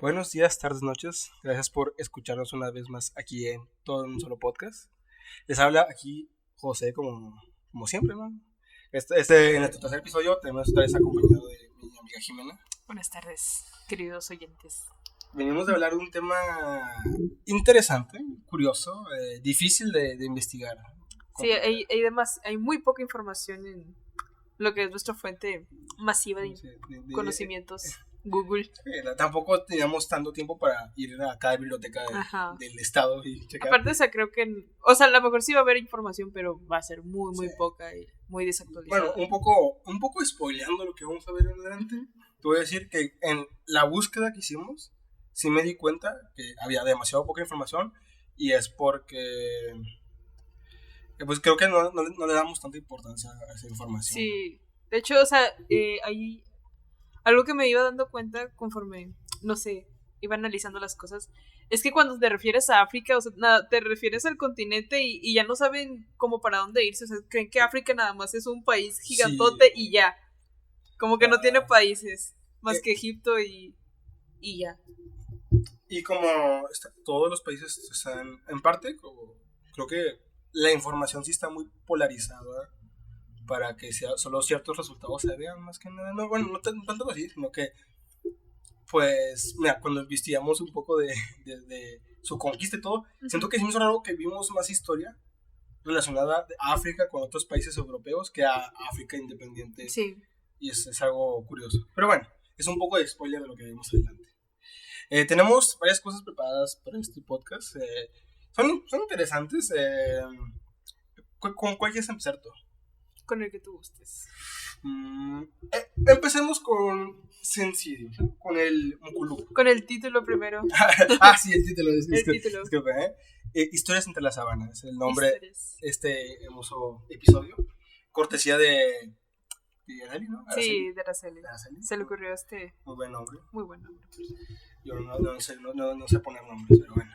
Buenos días, tardes, noches. Gracias por escucharnos una vez más aquí en Todo en un Solo Podcast. Les habla aquí José, como siempre, ¿no? En este tercer episodio tenemos esta vez acompañado de mi amiga Jimena. Buenas tardes, queridos oyentes. Venimos de hablar de un tema interesante, curioso, difícil de investigar. Sí, hay muy poca información en lo que es nuestra fuente masiva de conocimientos. Google. Tampoco teníamos tanto tiempo para ir a cada biblioteca del estado y checar. Aparte, o sea, creo que a lo mejor sí va a haber información, pero va a ser muy poca y muy desactualizada. Bueno, un poco spoileando lo que vamos a ver en adelante, te voy a decir que en la búsqueda que hicimos, sí me di cuenta que había demasiado poca información y es porque pues creo que no le damos tanta importancia a esa información. Sí, de hecho, o sea, hay algo que me iba dando cuenta conforme, no sé, iba analizando las cosas, es que cuando te refieres a África, o sea, te refieres al continente y ya no saben cómo para dónde irse, o sea, creen que África nada más es un país gigantote sí. Y ya, como que no tiene países, más que Egipto y ya. Y como todos los países están, en parte, creo que la información sí está muy polarizada, para que solo ciertos resultados se vean más que nada. No tanto así, sino que pues, mira, cuando investigamos un poco de su conquista y todo, siento que sí me hizo raro que vimos más historia relacionada a África con otros países europeos que a África independiente. Sí. Y es algo curioso. Pero bueno, es un poco de spoiler de lo que vemos adelante. Tenemos varias cosas preparadas para este podcast. Son interesantes. ¿Con cuál quieres empezar tú? Con el que tú gustes. Empecemos con sencillo, ¿sí? Con el Mukuluku. Con el título primero. Sí, el título. Título. Historias entre las sabanas, el nombre de este hermoso episodio. Cortesía de Araceli, ¿no? Sí, de Araceli. Se le ocurrió muy buen nombre. Muy buen nombre. Yo no sé poner nombres, pero bueno.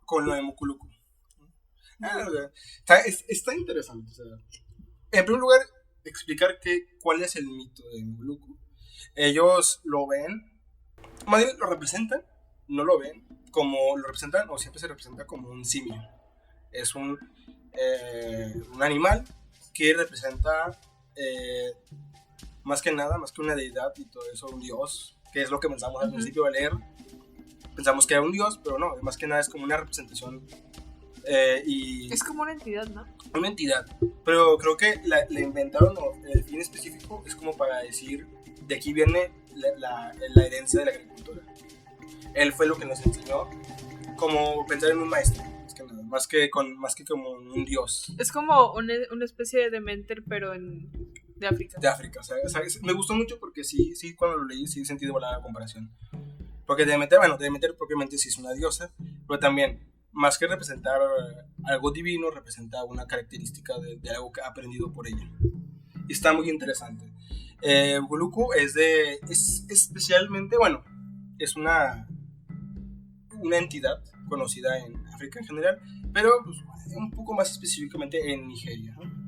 Con lo de Mukuluku. Está interesante. O sea, en primer lugar, explicar cuál es el mito de Mukuluku. Ellos lo ven, más bien lo representan, no lo ven como lo representan, o siempre se representa como un simio. Es un animal que representa más que nada, más que una deidad y todo eso, un dios, que es lo que pensamos al principio de leer. Pensamos que era un dios, pero no, más que nada es como una representación. Es como una entidad, ¿no? Una entidad, pero creo que la inventaron, el fin específico es como para decir, de aquí viene la herencia de la agricultura. Él fue lo que nos enseñó como pensar en un maestro, más que como un dios. Es como una especie de Mentor, pero de África. De África, o sea, me gustó mucho porque sí, cuando lo leí sí sentí de volar la comparación. Porque Demeter propiamente sí es una diosa, pero también, más que representar algo divino, representa una característica de algo que ha aprendido por ella. Y está muy interesante. Mukuluku es especialmente, bueno, es una entidad conocida en África en general, pero pues, un poco más específicamente en Nigeria, ¿no?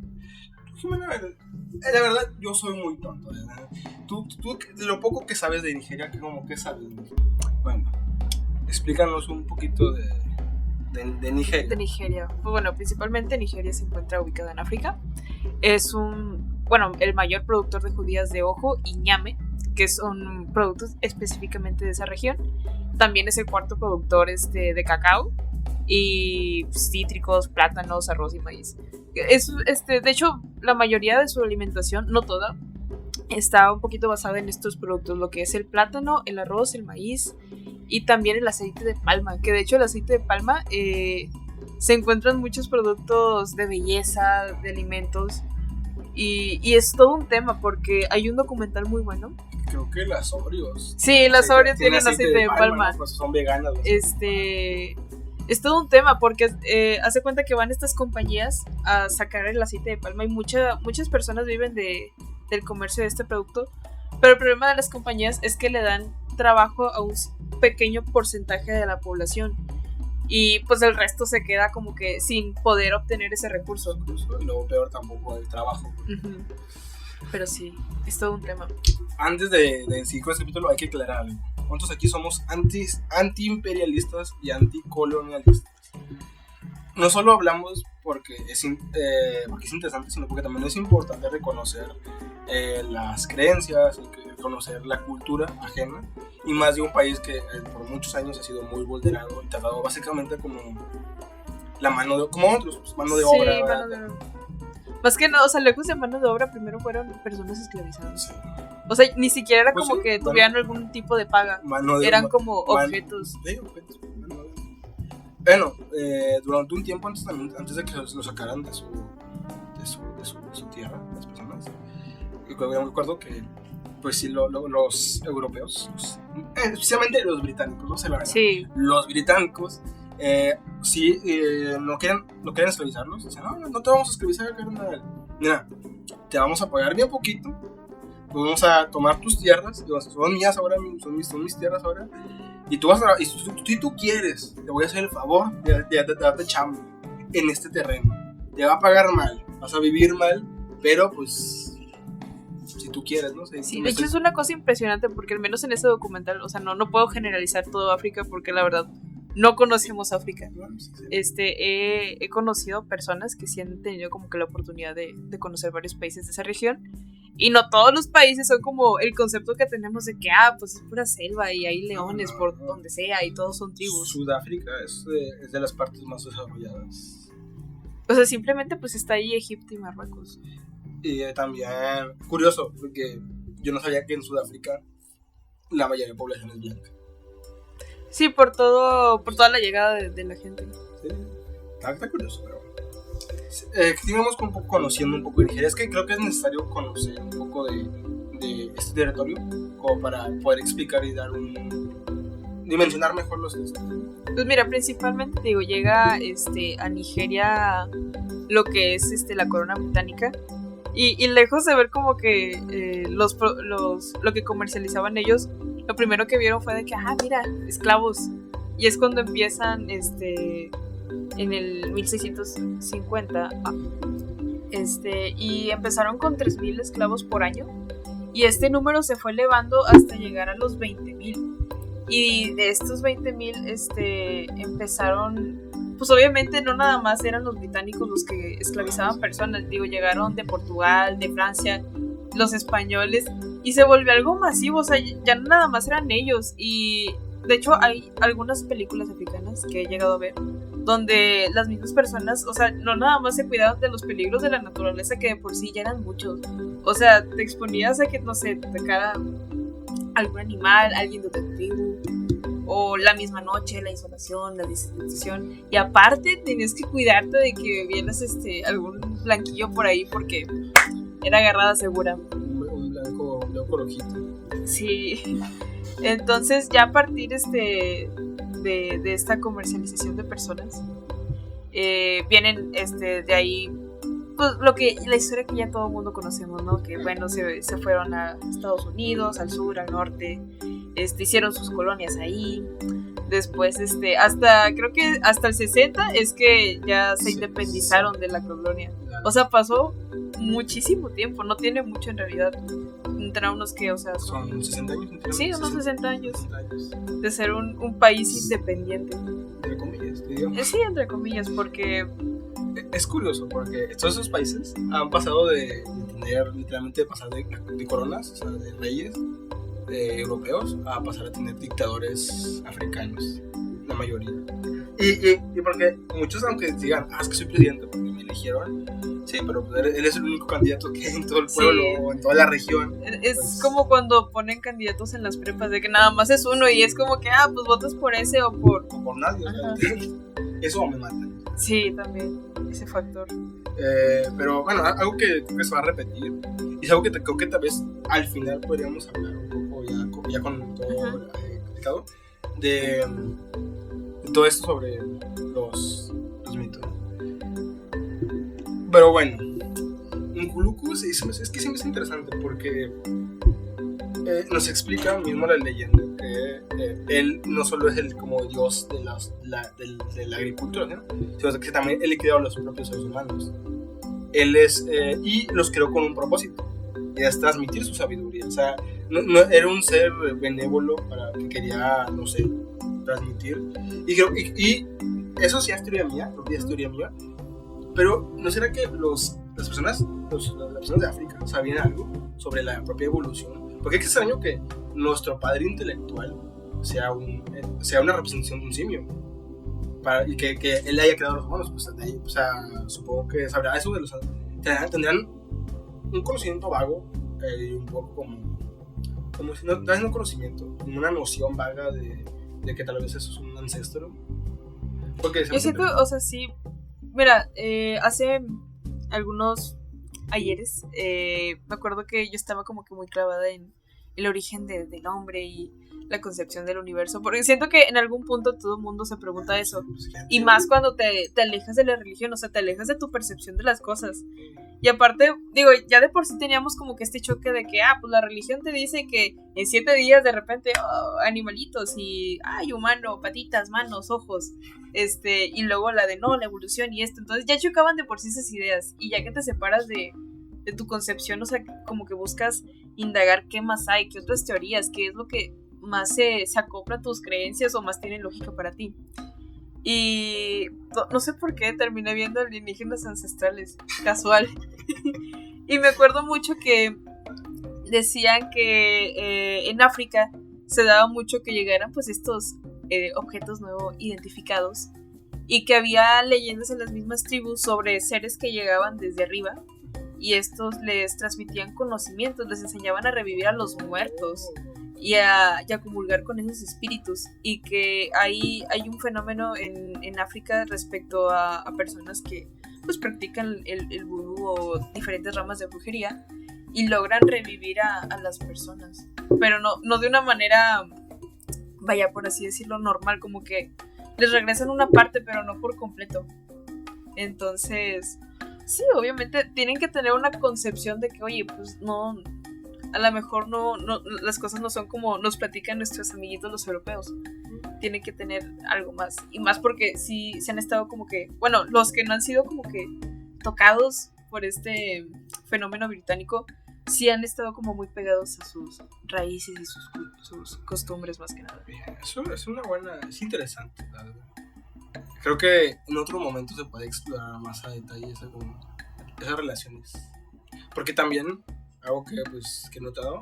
Jimena, la verdad, yo soy muy tonto, ¿verdad? Tú, de lo poco que sabes de Nigeria, ¿qué sabes? Bueno, explícanos un poquito de Nigeria. De Nigeria. Pues bueno, principalmente Nigeria se encuentra ubicada en África. Es el mayor productor de judías de ojo y ñame, que son productos específicamente de esa región. También es el cuarto productor de cacao y cítricos, plátanos, arroz y maíz. De hecho, la mayoría de su alimentación, no toda, está un poquito basada en estos productos, lo que es el plátano, el arroz, el maíz y también el aceite de palma, que de hecho el aceite de palma se encuentran muchos productos de belleza, de alimentos y es todo un tema porque hay un documental muy bueno. Creo que las Oreos. Sí, las Oreos tienen aceite de palma. ¿No? Pues son veganas. Es todo un tema porque hace cuenta que van estas compañías a sacar el aceite de palma y muchas personas viven del comercio de este producto, pero el problema de las compañías es que le dan trabajo a un pequeño porcentaje de la población y pues el resto se queda como que sin poder obtener ese recurso. Y luego peor tampoco el trabajo. Pero sí, es todo un tema. Antes de seguir con este capítulo hay que aclarar algo. ¿cuántos aquí somos anti-imperialistas y anticolonialistas? No solo hablamos porque es interesante, sino porque también es importante reconocer las creencias, conocer la cultura ajena, y más de un país que por muchos años ha sido muy vulnerado y tratado básicamente como la mano de, como otros, pues, mano de obra. Sí, mano de obra. Más que no, o sea, lejos de mano de obra, primero fueron personas esclavizadas. Sí. O sea, ni siquiera era pues como sí, que tuvieran algún tipo de paga. Eran como objetos. Sí, objetos. Bueno, durante un tiempo antes de que lo sacaran de su tierra, las personas, yo me acuerdo que, pues sí, los europeos, especialmente los británicos, no sé la verdad. Sí. Los británicos, no quieren esclavizarlos. Dicen, no te vamos a esclavizar, carnal. Mira, te vamos a pagar bien poquito. Vamos a tomar tus tierras, son mías ahora, son mis tierras ahora. Y tú si tú quieres, te voy a hacer el favor de darte chamba en este terreno. Te va a pagar mal, vas a vivir mal, pero pues si tú quieres, ¿no? Sí, de hecho es una cosa impresionante porque al menos en ese documental, o sea, no puedo generalizar todo África porque la verdad no conocemos África. He conocido personas que sí han tenido como que la oportunidad de conocer varios países de esa región. Y no todos los países son como el concepto que tenemos de que, pues es pura selva y hay leones por donde sea y todos son tribus. Sudáfrica es de las partes más desarrolladas. O sea, simplemente pues está ahí Egipto y Marruecos. Y también, curioso, porque yo no sabía que en Sudáfrica la mayoría de población es blanca. Sí, por toda la llegada de la gente. Sí, está curioso, pero sigamos conociendo un poco de Nigeria. Es que creo que es necesario conocer un poco de este territorio como para poder explicar y dimensionar mejor los textos. Pues mira, principalmente digo, llega a Nigeria lo que es la corona británica y lejos de ver como que lo que comercializaban ellos, lo primero que vieron fue de que mira, esclavos, y es cuando empiezan en el 1650 y empezaron con 3,000 esclavos por año y este número se fue elevando hasta llegar a los 20,000 y de estos 20,000 empezaron, pues obviamente no nada más eran los británicos los que esclavizaban personas, digo, llegaron de Portugal, de Francia, los españoles y se volvió algo masivo, o sea, ya no nada más eran ellos. Y de hecho hay algunas películas africanas que he llegado a ver donde las mismas personas, o sea, no nada más se cuidaban de los peligros de la naturaleza, que de por sí ya eran muchos. O sea, te exponías a que, no sé, te atacara algún animal, alguien de tu tribu, o la misma noche, la insolación, la desinfección, y aparte tenías que cuidarte de que vieras algún blanquillo por ahí porque era agarrada segura. Un blanco rojito. Sí. Entonces ya a partir de esta comercialización de personas vienen de ahí pues la historia que ya todo el mundo conocemos, ¿no? Que bueno, se fueron a Estados Unidos, al sur, al norte, hicieron sus colonias ahí. Después creo que hasta el 60 es que ya se independizaron de la colonia. O sea, pasó muchísimo tiempo, no tiene mucho en realidad. Entre unos que, o sea, son 60 años. Sí, unos 60 años de ser un país independiente. Entre comillas, digamos. Sí, entre comillas, porque es curioso, porque todos esos países han pasado de tener, literalmente, pasar de coronas, o sea, de reyes europeos, a pasar a tener dictadores africanos, la mayoría. Y porque muchos, aunque digan, es que soy presidente porque me eligieron, sí, pero él es el único candidato que hay en todo el pueblo, sí, o en toda la región. Es pues como cuando ponen candidatos en las prepas, de que nada más es uno y es como que, pues votas por ese o por nadie. O sea, eso me mata. Sí, también, ese factor. Pero bueno, algo que creo que se va a repetir, y es algo que creo que tal vez al final podríamos hablar un poco ya con todo explicado, de todo esto sobre los mitos. Pero bueno, Nkuluku es que siempre es interesante porque nos explica mismo la leyenda que él no solo es el como dios de la agricultura, ¿no? Sino que también él creó a los propios seres humanos. Él es y los creó con un propósito, y es transmitir su sabiduría. O sea, era un ser benévolo que quería, no sé, transmitir. Y eso sí es teoría mía, pero ¿no será que las personas de África sabían algo sobre la propia evolución? Porque es extraño que nuestro padre intelectual sea una representación de un simio. Y que él haya creado los humanos, pues de ahí, o sea, supongo que sabrá eso de los... Tendrán un conocimiento vago, un poco como si no un conocimiento, una noción vaga de que tal vez eso es un ancestro. Porque yo siento, o sea, sí, mira, hace algunos ayeres, me acuerdo que yo estaba como que muy clavada en el origen del hombre y la concepción del universo, porque siento que en algún punto todo el mundo se pregunta eso, y más cuando te alejas de la religión, o sea, te alejas de tu percepción de las cosas. Y aparte, digo, ya de por sí teníamos como que este choque de que, pues la religión te dice que en 7 días de repente, animalitos y, humano, patitas, manos, ojos, y luego la de no, la evolución y esto. Entonces ya chocaban de por sí esas ideas, y ya que te separas de tu concepción, o sea, como que buscas indagar qué más hay, qué otras teorías, qué es lo que más se acopla a tus creencias o más tiene lógica para ti. Y no sé por qué terminé viendo alienígenas ancestrales, casual. Y me acuerdo mucho que decían que en África se daba mucho que llegaran pues estos objetos no identificados, y que había leyendas en las mismas tribus sobre seres que llegaban desde arriba, y estos les transmitían conocimientos, les enseñaban a revivir a los muertos y a comulgar con esos espíritus, y que hay un fenómeno en África respecto a personas que pues practican el vudú o diferentes ramas de brujería y logran revivir a las personas, pero no de una manera, vaya, por así decirlo, normal, como que les regresan una parte pero no por completo. Entonces sí, obviamente tienen que tener una concepción de que, oye, pues no, a lo mejor no, las cosas no son como nos platican nuestros amiguitos los europeos. Tienen que tener algo más. Y más porque sí se han estado como que, bueno, los que no han sido como que tocados por este fenómeno británico, sí han estado como muy pegados a sus raíces y sus costumbres más que nada. Eso es es interesante, la verdad. Creo que en otro momento se puede explorar más a detalle esas relaciones. Porque también algo que he notado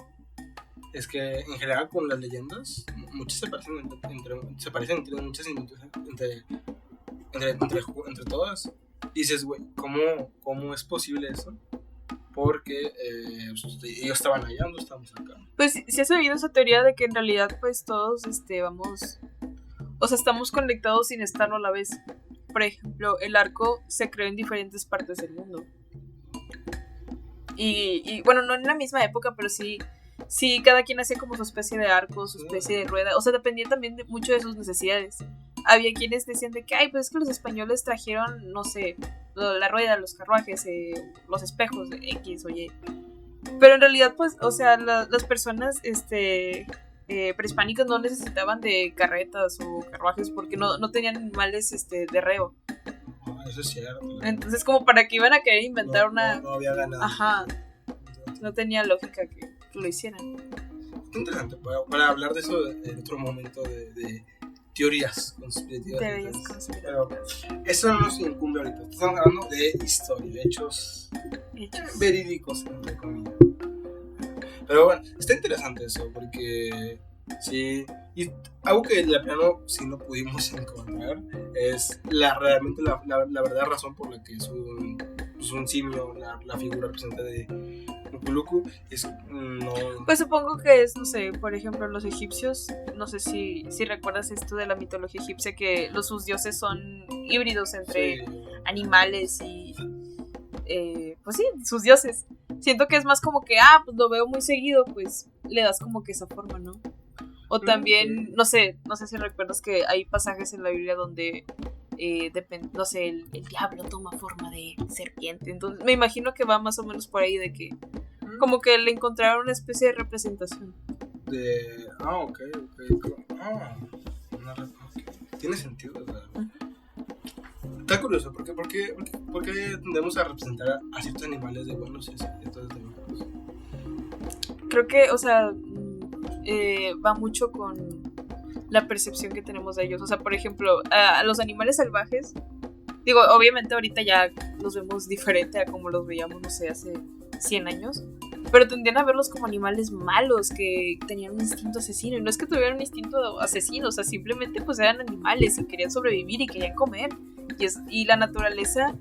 es que en general con las leyendas muchas se parecen entre muchas entre todas. Dices, güey, ¿cómo es posible eso? Porque ellos estaban allá, no estábamos acá. Pues sí has oído esa teoría de que en realidad pues todos vamos, o sea, estamos conectados sin estarlo a la vez. Por ejemplo, el arco se creó en diferentes partes del mundo. Y bueno, no en la misma época, pero sí, cada quien hacía como su especie de arco, su especie de rueda. O sea, dependía también mucho de sus necesidades. Había quienes decían de que, pues es que los españoles trajeron, no sé, la rueda, los carruajes, los espejos, X o Y. Pero en realidad, pues, o sea, las personas prehispánicas no necesitaban de carretas o carruajes porque no tenían animales de reo. Eso es cierto. Entonces, como para que iban a querer inventar una... No había ganado. Ajá. No tenía lógica que lo hicieran. Qué interesante, para hablar de eso en otro momento de teorías conspirativas. Pero eso no nos incumbe ahorita. Estamos hablando de historia, de hechos verídicos, entre comillas. Pero bueno, está interesante eso, porque sí. Y algo que de plano sí no pudimos encontrar es realmente la verdadera razón por la que es un simio, la figura representante de Ukuluku. Pues supongo que es, no sé, por ejemplo, los egipcios, no sé si recuerdas esto de la mitología egipcia, que sus dioses son híbridos entre animales y pues sí, sus dioses. Siento que es más como que, pues lo veo muy seguido, pues le das como que esa forma, ¿no? O también, no sé si recuerdas que hay pasajes en la Biblia donde, no sé, el diablo toma forma de serpiente. Entonces, me imagino que va más o menos por ahí de que, como que le encontraron una especie de representación. Ok. Tiene sentido, ¿verdad? Está curioso, ¿por qué tendemos a representar a ciertos animales de buenos y a ciertos de malos? Creo que, o sea, va mucho con la percepción que tenemos de ellos. O sea, por ejemplo, a los animales salvajes, digo, obviamente ahorita ya los vemos diferente a como los veíamos, no sé, hace 100 años. Pero tendían a verlos como animales malos que tenían un instinto asesino. Y no es que tuvieran un instinto asesino, o sea, simplemente pues eran animales y querían sobrevivir y querían comer. Y la naturaleza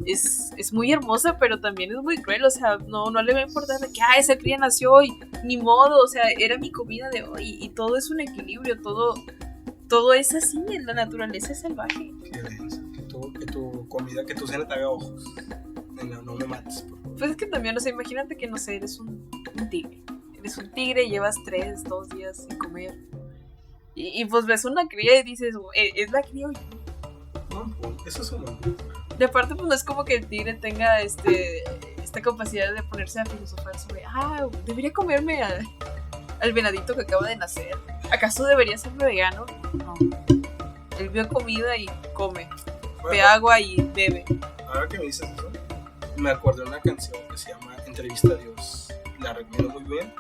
es muy hermosa, pero también es muy cruel. O sea, no le va a importar de que esa cría nació hoy, ni modo, o sea, era mi comida de hoy. Y todo es un equilibrio, todo es así, en la naturaleza es salvaje. Qué denso, que tu comida, que tu cena te haga ojos. No me mates, por favor. Pues es que también, o sea, imagínate que, no sé, eres un tigre. Eres un tigre y llevas 2 días sin comer. Y pues ves una cría y dices, es la cría hoy. No, pues, eso es un hombre. De aparte, pues no es como que el tigre tenga esta capacidad de ponerse a filosofar sobre, debería comerme al venadito que acaba de nacer. ¿Acaso debería ser vegano? No. Él vio comida y come. Ve agua y bebe. Ahora que me dices eso, me acuerdo de una canción que se llama Entrevista a Dios. La recomiendo muy bien.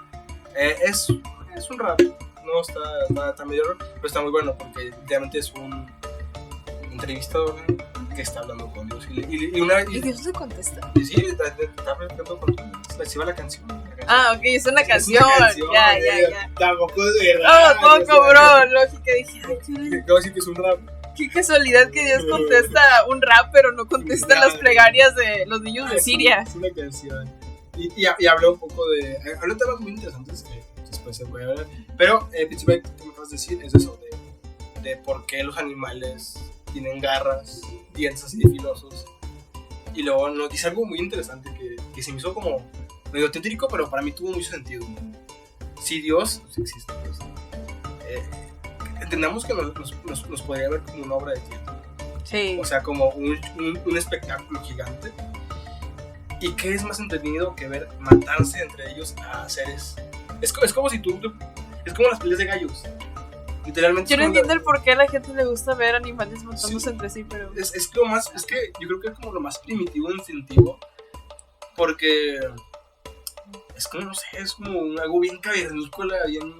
Es un rap. No está medio raro, pero está muy bueno porque realmente es un entrevistador que está hablando con Dios. ¿Y Dios le contesta? Sí, está platicando con Dios. Se va la canción. Ok, es una canción. Ya. Tampoco es verdad. Tampoco, bro. Lógica, dije, Acabo de decir que es un rap. Qué casualidad que Dios contesta un rap, pero no contesta las plegarias de los niños de Siria. Es una canción. Y habló un poco de. Habló temas muy interesantes que después se puede hablar. Pero, principalmente, lo que me vas a decir es eso de por qué los animales tienen garras, dientes así filosos. Y luego nos dice algo muy interesante que se me hizo como medio tétrico, pero para mí tuvo mucho sentido. Si Dios existe, pues, entendamos que nos podría ver como una obra de teatro. Sí. O sea, como un espectáculo gigante. ¿Y qué es más entretenido que ver matarse entre ellos a seres? Es como si es como las peleas de gallos. Literalmente. Yo no entiendo el por qué a la gente le gusta ver animales matándose entre sí, pero. Es que yo creo que es como lo más primitivo e instintivo. Porque. Es como, no sé, es como algo bien cavernícola, bien.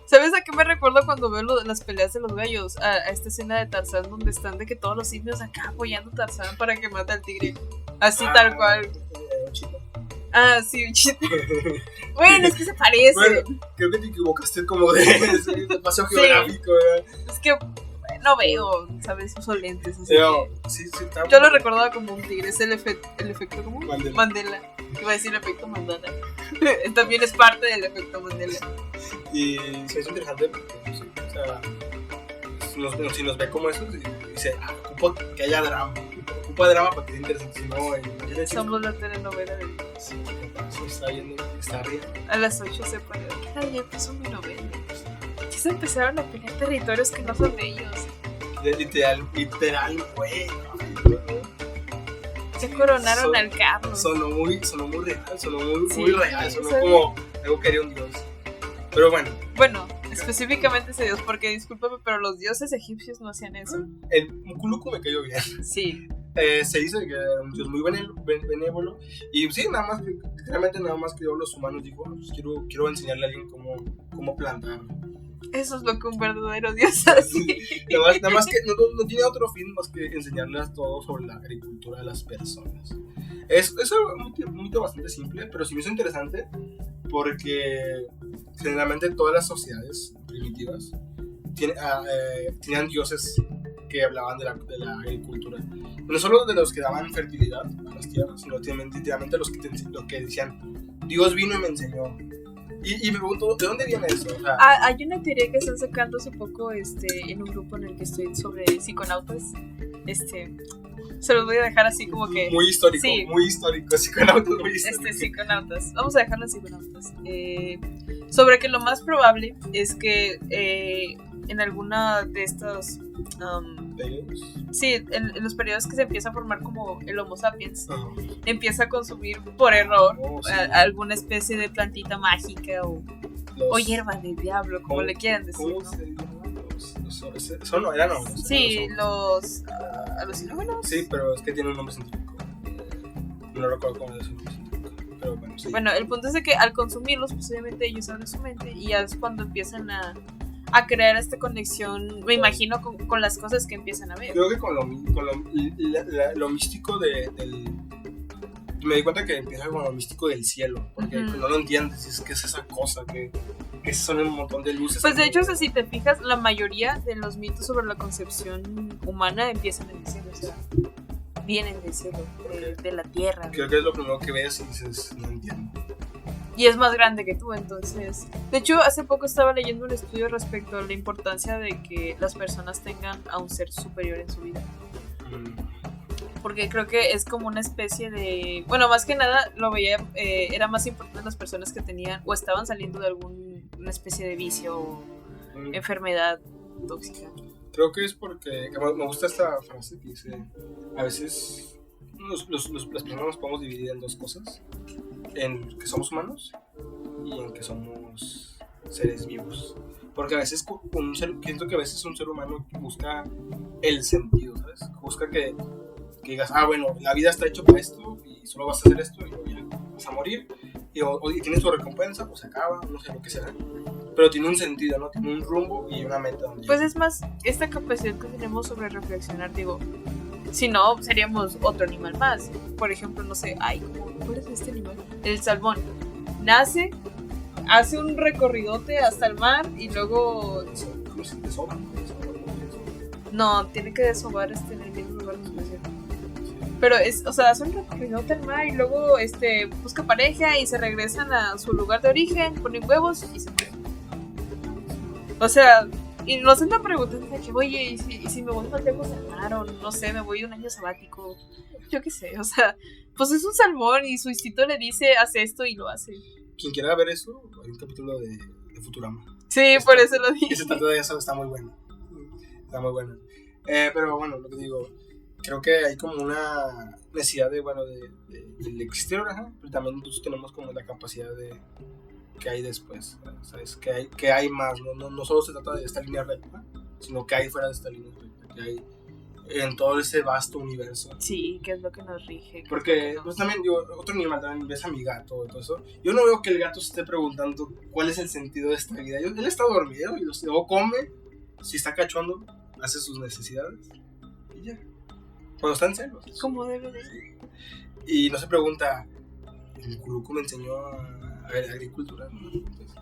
¿Sabes a qué me recuerdo cuando veo las peleas de los gallos? A esta escena de Tarzán donde están de que todos los simios acá apoyando a Tarzán para que mate al tigre. Así tal cual. Un chito. Sí, un chito. Bueno, es que se parece. Bueno, creo que te equivocaste como de espacio geográfico, ¿verdad? Es que no veo, ¿sabes? Uso lentes. Así sí, yo lo recordaba como un tigre. Es el efecto como Mandela. Iba a decir el efecto Mandela. También es parte del efecto Mandela. Y sí, es interesante porque, sí, o sea, si nos ve como eso, dice, ocupa que haya drama. Ocupa drama para que sea interesante. Si no, somos la telenovela de Dios. Sí, está riendo. A las 8 se pone. Ya empezó mi novela. Ya se empezaron a pelear territorios que no son de ellos. Literal, güey. Se coronaron al Carlos. Sonó muy real, muy real, sonó como algo que haría un dios. Pero bueno, específicamente ese dios, porque discúlpame, pero los dioses egipcios no hacían eso. El Mukuluku me cayó bien. Sí. Se dice que era un dios muy benévolo. Y sí, literalmente nada más que los humanos dijo, pues quiero enseñarle a alguien cómo plantar. Eso es lo que un verdadero dios hace. Nada más que no tiene otro fin más que enseñarles todo sobre la agricultura de las personas. Es un mito bastante simple, pero sí me hizo interesante porque generalmente todas las sociedades primitivas tenían dioses que hablaban de la agricultura. No solo de los que daban fertilidad a las tierras, sino literalmente los que decían, Dios vino y me enseñó. Y me pregunto, ¿de dónde viene eso? O sea, hay una teoría que están sacando hace poco en un grupo en el que estoy sobre psiconautas. Se los voy a dejar así como que... Muy histórico, sí. Muy histórico, psiconautas muy históricos. Psiconautas. Vamos a dejarlo en psiconautas. Sobre que lo más probable es que en alguna de estos... sí, en los periodos que se empieza a formar como el Homo sapiens, empieza a consumir por error alguna especie de plantita mágica o hierba del diablo, como le quieran decir, ¿no? Eran hongos. Sí, los alucinógenos. Sí, pero es que tiene un nombre científico. No recuerdo cómo es el nombre científico. pero bueno, sí. Bueno, el punto es de que al consumirlos, pues obviamente ellos abren su mente y ya es cuando empiezan a crear esta conexión, me imagino, con las cosas que empiezan a ver. Creo que con lo místico del... Me di cuenta que empieza con lo místico del cielo, porque no lo entiendes, es que es esa cosa, que son un montón de luces. Pues de hecho, o sea, si te fijas, la mayoría de los mitos sobre la concepción humana empiezan en el cielo, o sea, vienen del cielo, de la tierra. Creo que es lo primero que ves y dices, no entiendo. Y es más grande que tú, entonces. De hecho, hace poco estaba leyendo un estudio respecto a la importancia de que las personas tengan a un ser superior en su vida. Porque creo que es como una especie de... Bueno, más que nada lo veía, era más importante las personas que tenían o estaban saliendo de alguna especie de vicio o enfermedad tóxica. Creo que es porque me gusta esta frase que dice, a veces las personas nos podemos dividir en dos cosas, en que somos humanos y en que somos seres vivos. Porque a veces siento que a veces un ser humano busca el sentido, ¿sabes? Busca que digas, bueno, la vida está hecha para esto y solo vas a hacer esto y luego ya vas a morir y tienes tu recompensa, pues se acaba, no sé lo que sea, pero tiene un sentido, ¿no? Tiene un rumbo y una meta. Pues es más, esta capacidad que tenemos sobre reflexionar, digo, si no, seríamos otro animal más. Por ejemplo, no sé, ¿cuál es este animal? El salmón. Nace, hace un recorridote hasta el mar y luego... ¿Cómo se desova? No, tiene que desovar en el mismo lugar donde nació. Pero hace un recorrido al mar y luego busca pareja y se regresan a su lugar de origen, ponen huevos y se mueren. O sea, y nos andan preguntando de que, oye, ¿y si me voy más lejos al mar? O no sé, me voy un año sabático. Yo qué sé, o sea, pues es un salmón y su instinto le dice, haz esto y lo hace. Quien quiera ver eso, hay un capítulo de Futurama. Sí, por eso lo dije. Y se trata de eso, está muy bueno. Está muy bueno. Pero bueno, lo que digo, creo que hay como una necesidad de existir, pero también nosotros tenemos como la capacidad de que hay después, ¿sabes? Que hay más, no solo se trata de esta línea recta, sino que hay fuera de esta línea recta, que hay en todo ese vasto universo. Sí, que es lo que nos rige. Porque pues también digo, otro animal también, ves a mi gato y todo eso, yo no veo que el gato se esté preguntando cuál es el sentido de esta vida. Él está dormido y luego come, si está cachondo, hace sus necesidades y ya. Cuando está en celo. Como debe de ser. Y no se pregunta, el Curuco me enseñó a ver agricultura, ¿no? Entonces,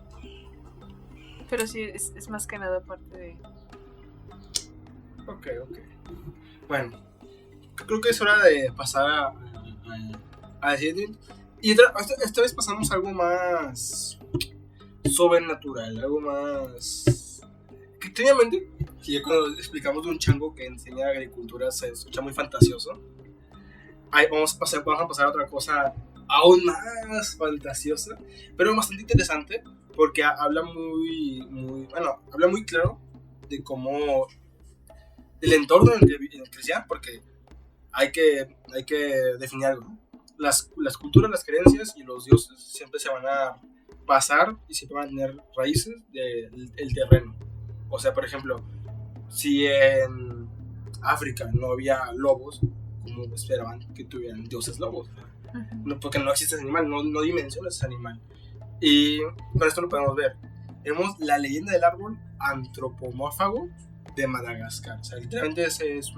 pero sí, es más que nada parte de... Ok. Bueno, creo que es hora de pasar a decir. Y esta vez pasamos a algo más sobrenatural, algo más... Que extrañamente, que ya cuando explicamos de un chango que enseña agricultura se escucha muy fantasioso. Vamos a pasar a otra cosa aún más fantasiosa, pero bastante interesante, porque habla muy claro de cómo del entorno en el que crecían, porque hay que definir algo, ¿no? Las culturas, las creencias y los dioses siempre se van a pasar y siempre van a tener raíces del terreno. O sea, por ejemplo, si en África no había lobos, ¿cómo esperaban que tuvieran dioses lobos? No, porque no existe ese animal, no dimensionas ese animal. Y con esto lo podemos ver. Tenemos la leyenda del árbol antropomórfago de Madagascar. O sea, literalmente es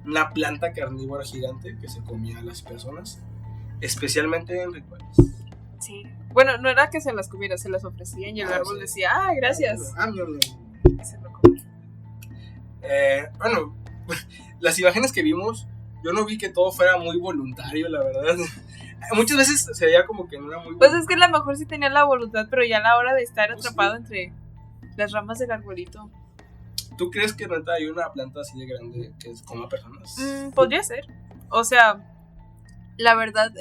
una planta carnívora gigante que se comía a las personas, especialmente en rituales. Sí. Bueno, no era que se las comiera, se las ofrecían y el árbol decía, gracias. Y se lo comía. Bueno, las imágenes que vimos, yo no vi que todo fuera muy voluntario, la verdad. Muchas veces se veía como que no era muy... Pues es que a lo mejor sí tenía la voluntad, pero ya a la hora de estar atrapado entre las ramas del arbolito. ¿Tú crees que neta hay una planta así de grande que coma personas? Podría ser. O sea, la verdad,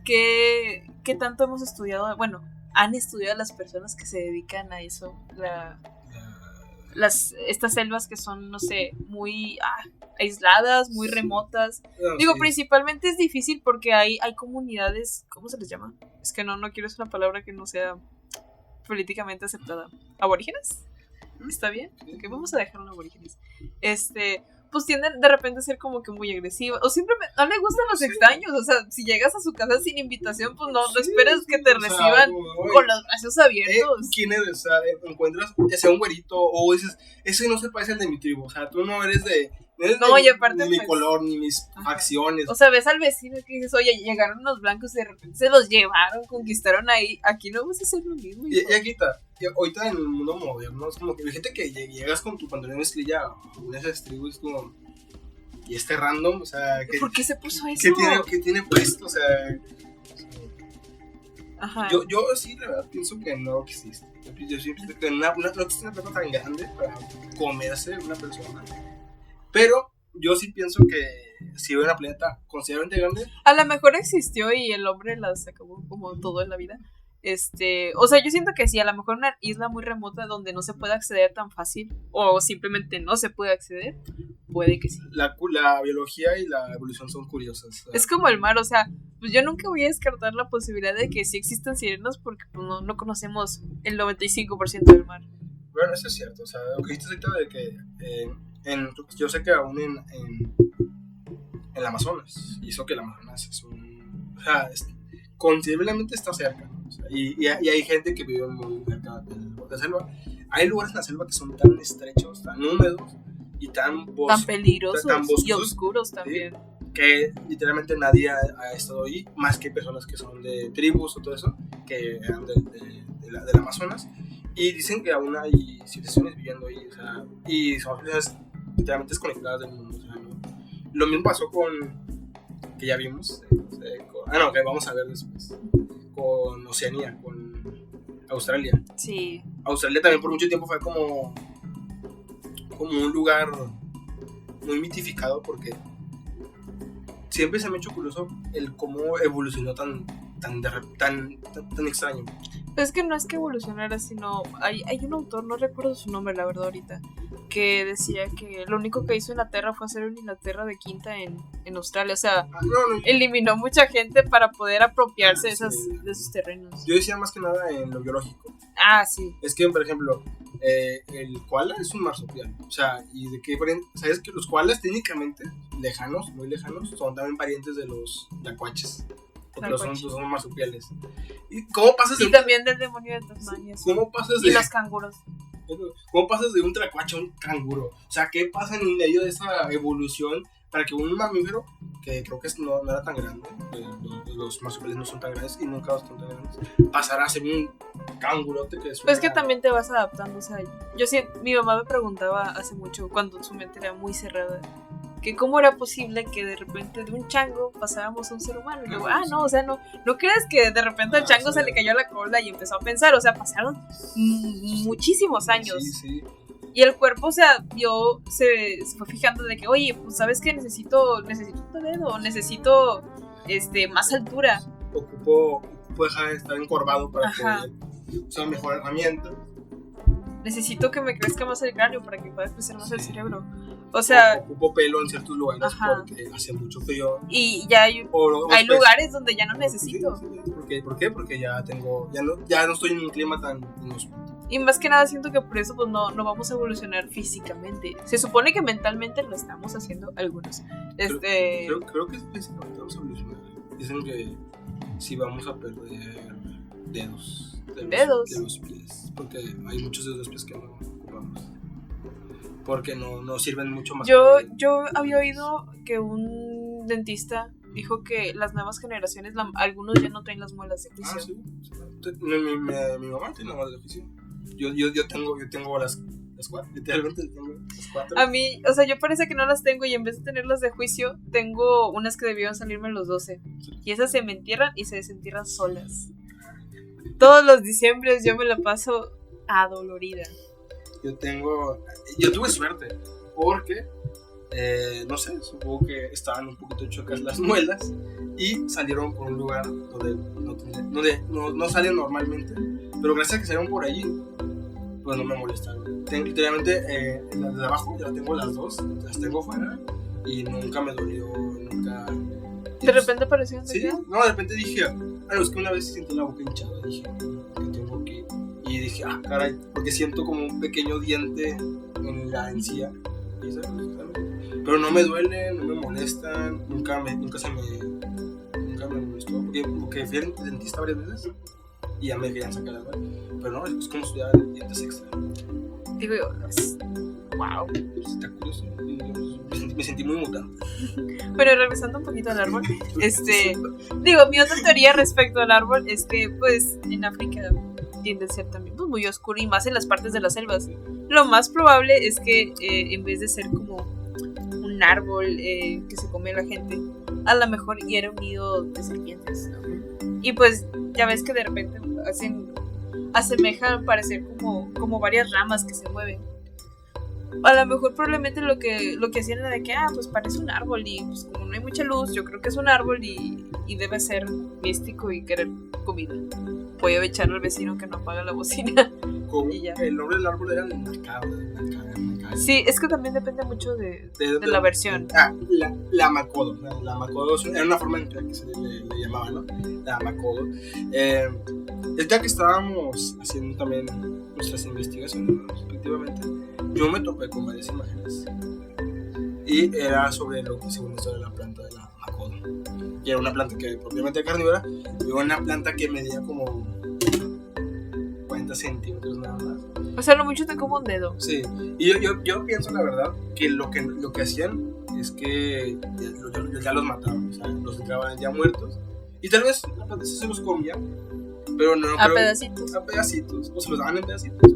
¿qué tanto hemos estudiado? Bueno, han estudiado las personas que se dedican a eso. Estas selvas que son, no sé, muy aisladas, muy remotas. Digo, sí. Principalmente es difícil porque hay comunidades, ¿cómo se les llama? Es que no quiero usar una palabra que no sea políticamente aceptada. ¿Aborígenes? ¿Está bien? Okay, vamos a dejarlo en aborígenes. pues tienden de repente a ser como que muy agresivas. O simplemente no le gustan los extraños. O sea, si llegas a su casa sin invitación, pues no esperes que te reciban con los brazos abiertos. ¿Quién eres? O sea, encuentras ya sea un güerito o dices, ese no se parece al de mi tribu. O sea, tú no eres de... No, y aparte, ni mi color, ni mis facciones. O sea, ves al vecino que dices, oye, llegaron unos blancos y de repente se los llevaron, conquistaron ahí. Aquí no vas a hacer lo mismo. Y aquí está. Ahorita en el mundo moderno es como que hay gente que llegas con tu pantalón de mezclilla a una de esas tribus como... Y este random, o sea... ¿Por qué se puso eso? ¿Qué tiene puesto? O sea... Ajá. Yo sí, la verdad, pienso que no existe. Yo siempre pienso que no existe una persona tan grande para comerse una persona. Pero yo sí pienso que si hubiera una planeta considerablemente grande... A lo mejor existió y el hombre las acabó como todo en la vida. O sea, yo siento que sí, a lo mejor una isla muy remota donde no se puede acceder tan fácil o simplemente no se puede acceder, puede que sí. La biología y la evolución son curiosas. Es como el mar, o sea, pues yo nunca voy a descartar la posibilidad de que sí existan sirenas porque pues, no conocemos el 95% del mar. Bueno, eso es cierto, o sea, lo que dijiste ahorita de que yo sé que aún en el Amazonas, y eso que el Amazonas es un... O sea, considerablemente está cerca, ¿no? O sea, y hay gente que vive muy cerca de la selva. Hay lugares en la selva que son tan estrechos, tan húmedos y tan peligrosos tan boscosos, y oscuros también. ¿sí? Que literalmente nadie ha estado ahí, más que personas que son de tribus o todo eso, que eran del Amazonas. Y dicen que aún hay civilizaciones viviendo ahí, o sea, y son civilizaciones literalmente desconectadas del mundo. O sea, ¿no? Lo mismo pasó con, que ya vimos, que vamos a ver después, con Oceanía, con Australia. Sí. Australia también por mucho tiempo fue como un lugar muy mitificado porque siempre se me ha hecho curioso el cómo evolucionó tan extraño. Pero es que no es que evolucionara, sino hay un autor, no recuerdo su nombre la verdad ahorita, que decía que lo único que hizo en la Tierra fue hacer una Inglaterra de quinta en Australia. O sea, eliminó mucha gente para poder apropiarse de esos terrenos. Yo decía más que nada en lo biológico. Ah, sí. Es que, por ejemplo, el koala es un marsupial. O sea, ¿y de qué pariente? ¿Sabes que los koalas técnicamente, muy lejanos, son también parientes de los tlacuaches? Porque son marsupiales. ¿Y cómo pasas y también del demonio de Tasmania. ¿Cómo pasas y los canguros. ¿Cómo pasas de un tlacuache a un canguro? O sea, ¿qué pasa en medio de esa evolución para que un mamífero, que creo que no era tan grande, los marsupiales no son tan grandes y nunca son tan grandes, pasará a ser un cangurote que es Pues que también te vas adaptando, o sea, mi mamá me preguntaba hace mucho, cuando su mente era muy cerrada, que cómo era posible que de repente de un chango pasáramos a un ser humano. Y luego, no, o sea, no creas que de repente al chango se le cayó la cola y empezó a pensar, o sea, pasaron muchísimos años. Sí. Y el cuerpo, o sea, se fue fijando de que, oye, pues sabes que necesito un dedo, necesito más altura. Ocupo dejar de estar encorvado para poder usar mejor herramienta. Necesito que me crezca más el cráneo para que pueda crecer más el cerebro. O sea, ocupo pelo en ciertos lugares porque hace mucho frío. Y ya hay lugares donde ya no necesito. Sí. ¿Por qué? Porque ya no estoy en un clima tan inhóspito. Y más que nada siento que por eso pues no vamos a evolucionar físicamente. Se supone que mentalmente lo estamos haciendo algunos. Creo que físicamente vamos a evolucionar. Dicen que sí vamos a perder dedos de los pies, porque hay muchos de los pies que no ocupamos, porque no sirven mucho más. Yo había oído que un dentista dijo que las nuevas generaciones, algunos ya no traen las muelas de juicio. Sí. Mi mamá tiene las muelas de juicio. Yo tengo las cuatro, literalmente tengo las cuatro. A mí, o sea, yo parece que no las tengo y en vez de tenerlas de juicio, tengo unas que debieron salirme a los 12. Y esas se me entierran y se desentierran solas. Todos los diciembres yo me la paso adolorida. Yo tuve suerte porque, no sé, supongo que estaban un poquito chocas las muelas y salieron por un lugar donde no salen normalmente, pero gracias a que salieron por allí, pues no me molestaron. Literalmente, las de abajo ya tengo las dos, las tengo fuera y nunca me dolió, nunca... ¿De repente pareció un Sí, no, de repente dije, es que una vez sentí la boca hinchada, dije, que tengo que... Y dije, caray, porque siento como un pequeño diente en la encía. Y Pero no me duelen, no me molestan, nunca me molestó, porque fui al dentista varias veces y ya me querían sacar las muelas. Pero no, es como estudiar dientes extra. Digo, wow. Está curioso, me sentí muy mutante. Pero regresando un poquito al árbol, digo, mi otra teoría respecto al árbol es que, pues, en África tiende a ser también pues, muy oscuro y más en las partes de las selvas. Lo más probable es que en vez de ser como un árbol que se come a la gente, a lo mejor hiera un nido de serpientes, ¿no? Y pues ya ves que de repente asemejan parecer como varias ramas que se mueven. A lo mejor probablemente lo que hacían era de que pues parece un árbol y pues como no hay mucha luz, yo creo que es un árbol y debe ser místico y querer comida. Voy a echar al vecino que no apaga la bocina. Y ya. El nombre del árbol era macabro. Sí, es que también depende mucho de la versión. La macodo. La macodo era una forma en que se le llamaba, ¿no? La macodo. El día que estábamos haciendo también nuestras investigaciones, respectivamente, yo me topé con varias imágenes. Y era sobre lo que según esto era la planta de la macodo. Y era una planta que propiamente carnívora, y una planta que medía como 40 centímetros nada más. O sea, lo mucho te como un dedo. Sí, y yo pienso la verdad que lo que hacían es que ya los mataban, o sea, los dejaban ya muertos. Y tal vez la planta se los comía, pero no a creo, pedacitos. A pedacitos, o se los daban en pedacitos.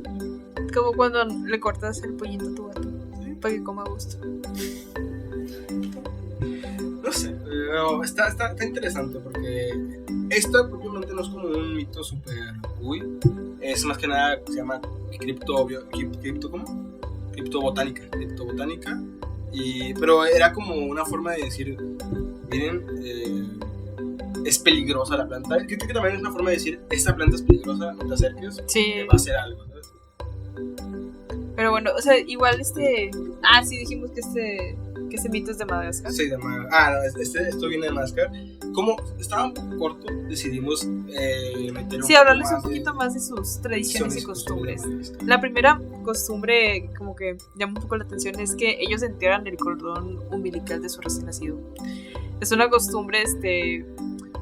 Como cuando le cortas el pollito a tu gato, ¿sí? Para que coma a gusto. No sé, pero está interesante porque esto propiamente no es como un mito súper es más que nada se llama criptobotánica, pero era como una forma de decir, miren, es peligrosa la planta. Creo que también es una forma de decir, esta planta es peligrosa, no te acerques, va a hacer algo, ¿sabes? Pero bueno, o sea, igual sí dijimos que ese mito es de Madagascar. Sí, de Madagascar. No, esto viene de Madagascar. Como estaba un poco corto, decidimos meter hablarles un poquito más de sus tradiciones y costumbres. La primera costumbre como que llama un poco la atención es que ellos entierran el cordón umbilical de su recién nacido. Es una costumbre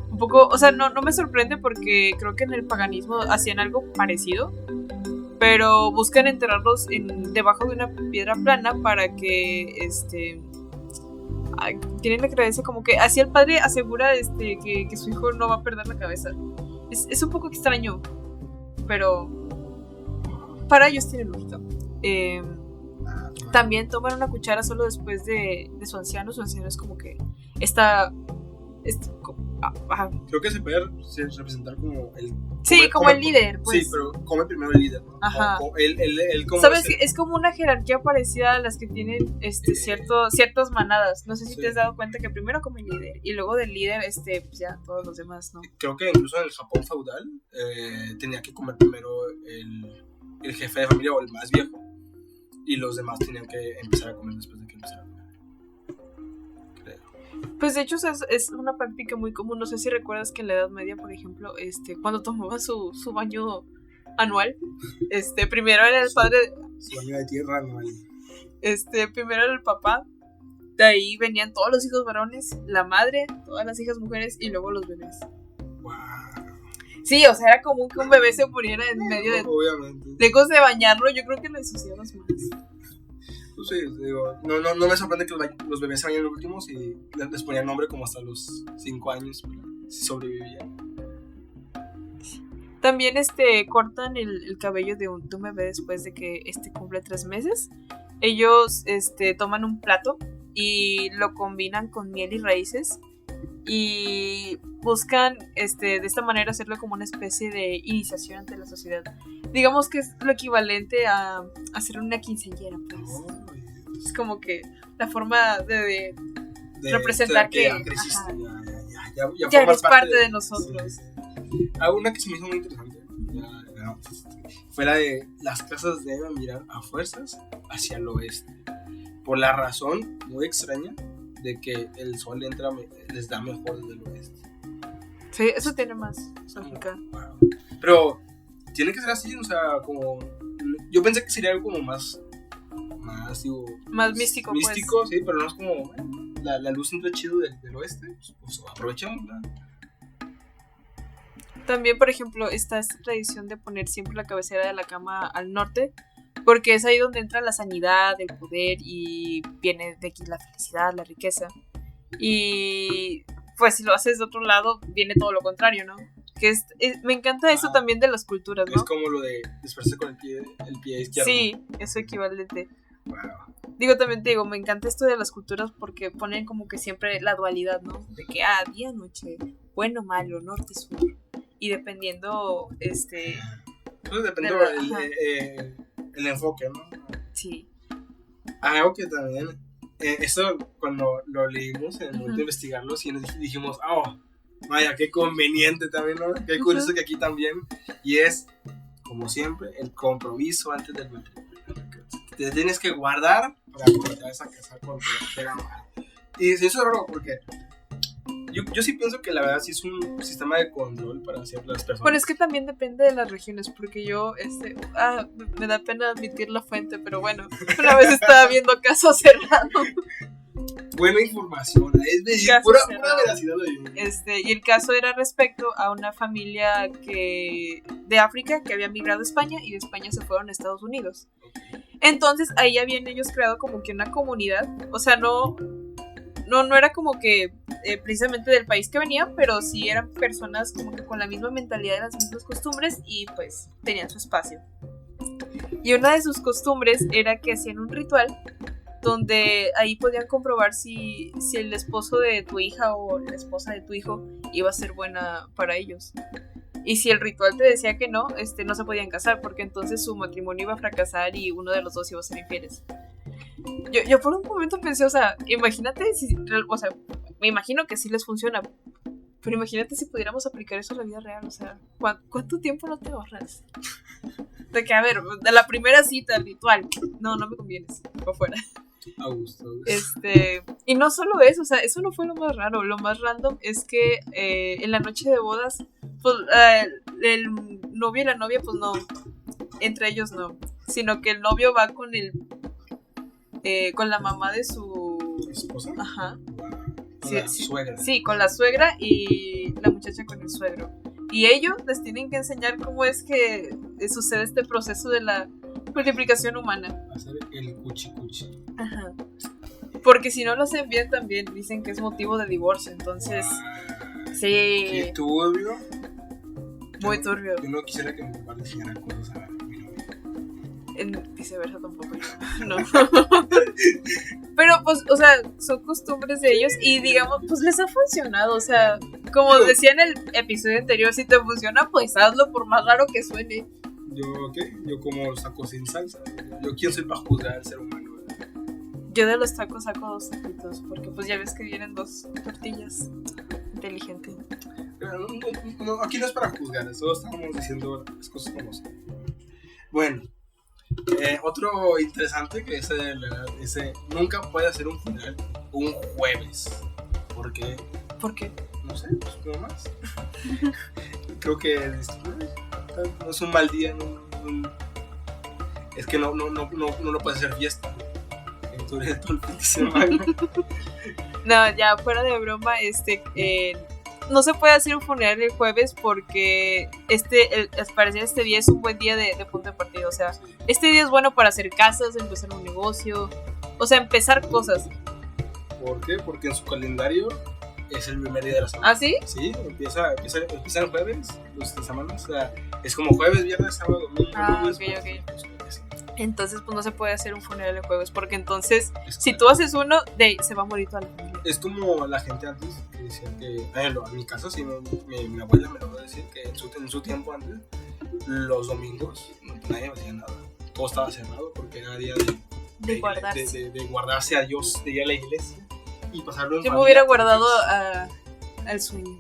un poco, o sea, no me sorprende porque creo que en el paganismo hacían algo parecido, pero buscan enterrarlos debajo de una piedra plana para que tienen la creencia como que así el padre asegura que su hijo no va a perder la cabeza. Es un poco extraño, pero para ellos tiene lógica. También toman una cuchara solo después de su anciano. Su anciano es como que creo que se puede representar como el... Sí, como el líder, pues. Sí, pero come primero el líder, ¿no? Ajá. Él como ¿sabes? Es como una jerarquía parecida a las que tienen ciertas manadas. No sé si te has dado cuenta que primero come el líder y luego del líder pues ya todos los demás, ¿no? Creo que incluso en el Japón feudal tenía que comer primero el jefe de familia o el más viejo y los demás tenían que empezar a comer después de que empezara a comer. Pues de hecho es una práctica muy común. No sé si recuerdas que en la Edad Media, por ejemplo, cuando tomaba su baño anual, primero era el padre, su baño de tierra anual, primero era el papá, de ahí venían todos los hijos varones, la madre, todas las hijas mujeres y luego los bebés. Wow. Sí, o sea, era común que un bebé se muriera en medio de... Obviamente. Lejos de bañarlo, yo creo que lo ensuciamos más. Pues sí, digo, no me sorprende que los bebés se bañen los últimos y les ponían nombre como hasta los 5 años, si sobrevivían. También cortan el cabello de un bebé después de que cumple 3 meses. Ellos toman un plato y lo combinan con miel y raíces y buscan de esta manera hacerlo como una especie de iniciación ante la sociedad. Digamos que es lo equivalente a hacer una quinceañera, pues. Es como que la forma de representar que ya eres parte de nosotros. Una que se me hizo muy interesante fue la de las casas deben mirar a fuerzas hacia el oeste, por la razón muy extraña de que el sol les da mejor desde el oeste. Sí, eso tiene más lógica. Pero tiene que ser así, o sea, como yo pensé que sería algo como más más, digo, más místico, místico, pues. sí, pero no es como la luz entra chido del oeste, pues aprovechemos, ¿no? También, por ejemplo, está esta tradición de poner siempre la cabecera de la cama al norte, porque es ahí donde entra la sanidad, el poder y viene de aquí la felicidad, la riqueza. Y pues si lo haces de otro lado, viene todo lo contrario, ¿no? Que me encanta eso también de las culturas, ¿no? Es como lo de despertarse con el pie izquierdo. Sí, eso equivalente. Wow. Digo, también te digo, me encanta esto de las culturas porque ponen como que siempre la dualidad, ¿no? De que, día, noche, bueno, malo, norte, sur. Y dependiendo, Pues depende el enfoque, ¿no? Sí. Algo que también, esto cuando lo leímos en el momento de investigarlo, sí nos dijimos, vaya, qué conveniente también, ¿no? Qué curioso que aquí también. Y es, como siempre, el compromiso antes del matrimonio. Te tienes que guardar para cuando te vas a casar con tu mujer. Y eso es raro porque yo sí pienso que la verdad sí es un sistema de control para ciertas personas. Bueno, es que también depende de las regiones, porque yo, me da pena admitir la fuente, pero bueno, una vez estaba viendo Caso Cerrado. Buena información, es decir, pura veracidad de... Y el caso era respecto a una familia de África que había migrado a España y de España se fueron a Estados Unidos. Entonces ahí habían ellos creado como que una comunidad, o sea, no era como que precisamente del país que venían, pero sí eran personas como que con la misma mentalidad y las mismas costumbres y pues tenían su espacio. Y una de sus costumbres era que hacían un ritual donde ahí podían comprobar si el esposo de tu hija o la esposa de tu hijo iba a ser buena para ellos. Y si el ritual te decía que no, no se podían casar porque entonces su matrimonio iba a fracasar y uno de los dos iba a ser infieles. Yo por un momento pensé, o sea, imagínate me imagino que sí les funciona, pero imagínate si pudiéramos aplicar eso a la vida real, o sea, ¿cuánto tiempo no te ahorras? De que, a ver, de la primera cita, el ritual, no me convienes, por fuera. Augusto. Y no solo eso, o sea, eso no fue lo más raro, lo más random es que en la noche de bodas, pues el novio y la novia, pues no, entre ellos no, sino que el novio va con la mamá de su esposa. Ajá. Con la suegra. Sí, con la suegra y la muchacha con el suegro. Y ellos les tienen que enseñar cómo es que sucede este proceso de la multiplicación humana. Hacer el cuchi. Ajá. Porque si no lo hacen bien también dicen que es motivo de divorcio, entonces sí. ¿Qué turbio? Muy turbio. Yo no quisiera que mi papá le enseñara cosas a mi novia. En viceversa tampoco yo. No. Pero pues, o sea, son costumbres de ellos y digamos, pues les ha funcionado, o sea, como decía en el episodio anterior, si te funciona, pues hazlo por más raro que suene. Yo como los tacos sin salsa. Yo quién soy para juzgar al ser humano. Yo de los tacos saco 2 taquitos, porque pues ya ves que vienen 2 tortillas. Inteligente. No, aquí no es para juzgar, solo estamos diciendo las cosas como son. Bueno, otro interesante que ese nunca puede hacer un funeral un jueves. ¿Por qué? ¿Por qué? No sé, pues nada más. Creo que no es un mal día, es que no lo puede hacer fiesta. Entonces todo el fin de semana. No, ya fuera de broma, no se puede hacer un funeral el jueves porque al parecer este día es un buen día de punto de partida, o sea, este día es bueno para hacer casas, empezar un negocio, o sea, empezar cosas. ¿Por qué? Porque en su calendario es el primer día de la semana. ¿Ah, sí? Sí, empieza el jueves, los de semana, o sea, es como jueves, viernes, sábado, domingo, lunes. Ok. Entonces, pues no se puede hacer un funeral el jueves, porque entonces, si tú haces uno, se va a morir toda la familia. Es como la gente antes que decía que, en mi caso, sí, mi abuela me lo va a decir que en su tiempo antes, los domingos, nadie hacía nada. Todo estaba cerrado porque era día de guardarse. De guardarse a Dios, de ir a la iglesia y pasarlo en Yo familia. me hubiera guardado al sueño.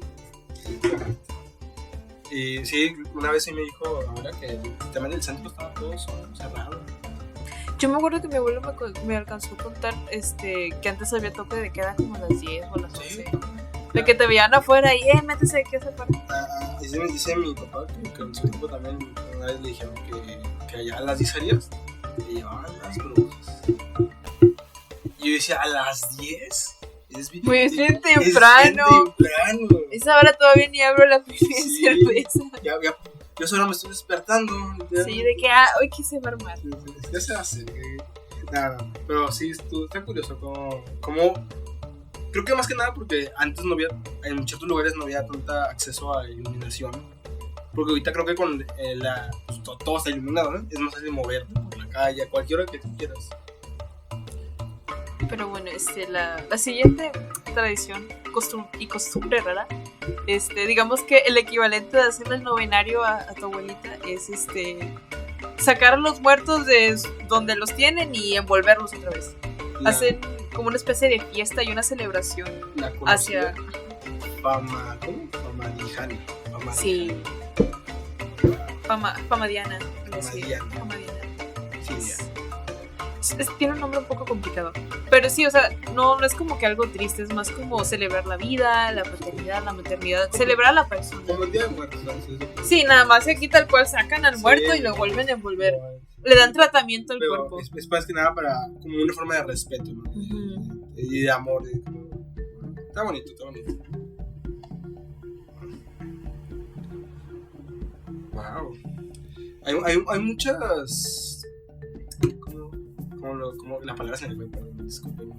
Y sí, una vez sí me dijo ahora que también el centro estaba todo cerrado. Yo me acuerdo que mi abuelo me alcanzó a contar que antes había toque de queda como a las 10 o a las 11. Sí. De que te veían afuera y métese de qué hace parte. Dice mi papá que en su tiempo también una vez le dijeron que allá a las 10 le llevaban las brujas. decía, ¿a las 10? Pues bien temprano. Esa hora todavía ni abro la primera cerveza. Yo solo me estoy despertando. Sí, de que hoy quise armar. Ya se hace. Nada, pero sí, está curioso como creo que más que nada porque antes no había, en ciertos lugares no había tanta acceso a iluminación. Porque ahorita creo que con pues, todo está iluminado, ¿no? Es más fácil moverte por la calle, a cualquier hora que tú quieras. Pero bueno, la siguiente tradición y costumbre rara, digamos que el equivalente de hacerle el novenario a tu abuelita es sacar a los muertos de donde los tienen y envolverlos otra vez. Hacen como una especie de fiesta y una celebración hacia Famadihani. Sí. Famadiana. Sí, tiene un nombre un poco complicado. Pero sí, o sea, no es como que algo triste, es más como celebrar la vida, la paternidad, la maternidad, celebrar a la persona. Como el Día de Muertos, ¿no? Sí, nada más aquí tal cual sacan al muerto y lo vuelven a envolver. Le dan tratamiento al cuerpo. Es más que nada como una forma de respeto, ¿no? Y de amor. Está bonito. Wow. Hay muchas. Como la palabra se me fue, perdón, disculpen.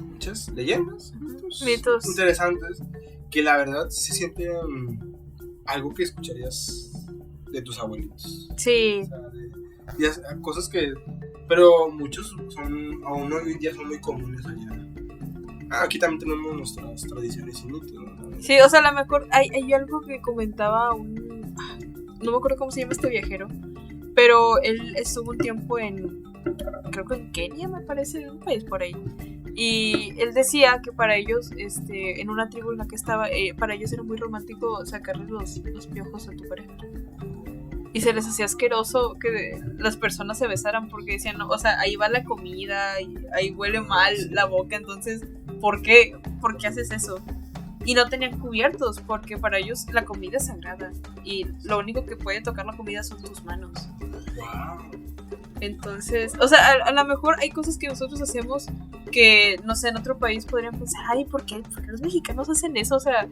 Muchas leyendas, mitos interesantes que la verdad sí se sienten algo que escucharías de tus abuelitos. Sí. O sea, cosas que. Pero muchos aún hoy en día son muy comunes allá. Aquí también tenemos nuestras tradiciones y mitos, ¿no? Sí, o sea, a lo mejor hay algo que comentaba no me acuerdo cómo se llama este viajero, pero él estuvo un tiempo creo que en Kenia, me parece, un país por ahí. Y él decía que para ellos, en una tribu en la que estaba, para ellos era muy romántico sacarle los piojos a tu pareja. Y se les hacía asqueroso que las personas se besaran porque decían, no, o sea, ahí va la comida, y ahí huele mal la boca, entonces, ¿por qué? ¿Por qué haces eso? Y no tenían cubiertos porque para ellos la comida es sagrada y lo único que puede tocar la comida son tus manos. Wow. Entonces, o sea, a lo mejor hay cosas que nosotros hacemos que, no sé, en otro país podrían pensar, ay, ¿por qué los mexicanos hacen eso? O sea,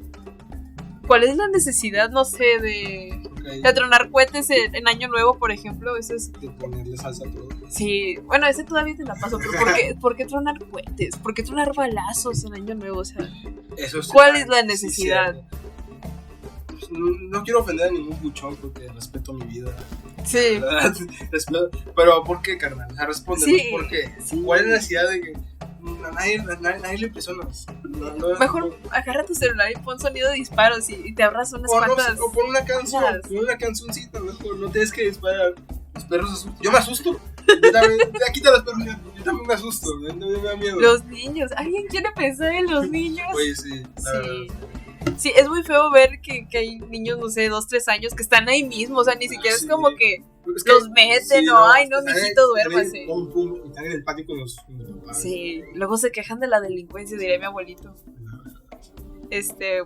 ¿cuál es la necesidad, no sé, de tronar cohetes en Año Nuevo, por ejemplo? Eso es... De ponerle salsa a todo. Sí, bueno, ese todavía te la paso, pero ¿por qué tronar cohetes? ¿Por qué tronar balazos en Año Nuevo? O sea, ¿cuál es la necesidad? Sí, no quiero ofender a ningún buchón porque respeto mi vida. Sí. Pero ¿por qué, carnal? O sea, responde, sí, ¿por qué? Sí. ¿Cuál es la necesidad de que nadie le impresionas? Mejor agarra tu celular y pon sonido de disparos y te ahorras unas cuantas. O pon una canción, pon una cancioncita, mejor. No tienes que disparar. Los perros se asustan. Yo me asusto. Ya quita los perros. Yo también me asusto. Me da miedo. Los niños. ¿Alguien quiere pensar en los niños? Oye, sí. Sí, es muy feo ver que hay niños, no sé, 2, 3 años que están ahí mismo, o sea, ni siquiera es como que los meten o, ay, no, mijito, duérmase. Están en el patio con los papás. Sí, luego se quejan de la delincuencia, diría mi abuelito.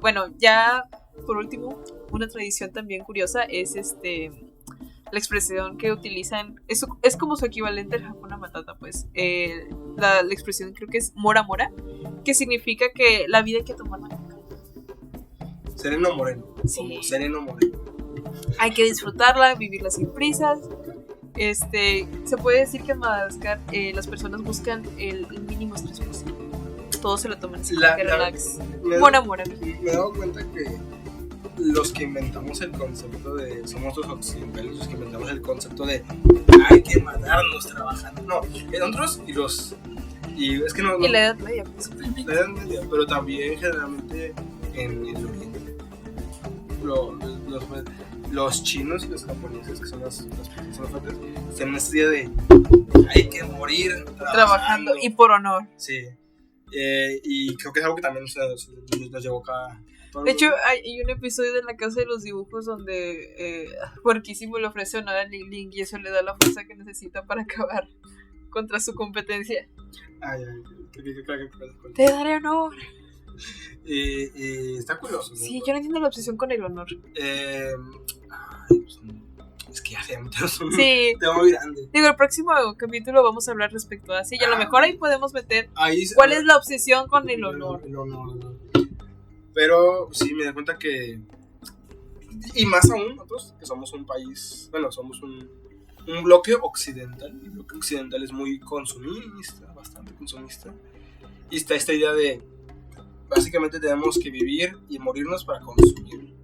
Bueno, ya por último, una tradición también curiosa es la expresión que utilizan, es como su equivalente al Hakuna Matata, pues. La expresión creo que es mora mora, que significa que la vida hay que tomarla con calma. Sereno moreno. Sí. Como sereno moreno. Hay que disfrutarla, vivirla sin prisas. Se puede decir que en Madagascar las personas buscan el mínimo estrés posible. Todos se lo toman así, relax. Mora mora. Me he dado cuenta que los que inventamos el concepto de, somos los occidentales los que inventamos el concepto de hay que matarnos trabajando. No, nosotros y es que no. Y la Edad Media, principalmente. La Edad Media, pero también generalmente en el Oriente. Los chinos y los japoneses, que son las personas fuertes, tienen esta idea de hay que morir trabajando y por honor. Sí. Y creo que es algo que también nos llevó acá. De hecho, hay un episodio de La Casa de los Dibujos donde Puerquísimo le ofrece honor a Ling Ling y eso le da la fuerza que necesita para acabar contra su competencia. Te daré honor. Está curioso, ¿no? Sí, yo no entiendo la obsesión con el honor. Es que ya se metemos un Sí. tema muy grande. Digo, el próximo capítulo vamos a hablar respecto a Asia y a lo mejor ahí podemos meter Ahí, cuál es la obsesión con el honor. El honor. Pero sí, me da cuenta que, y más aún nosotros, que somos un país, bueno, somos un bloque occidental. El bloque occidental es muy consumista, bastante consumista. Y está esta idea de, básicamente tenemos que vivir y morirnos para consumir.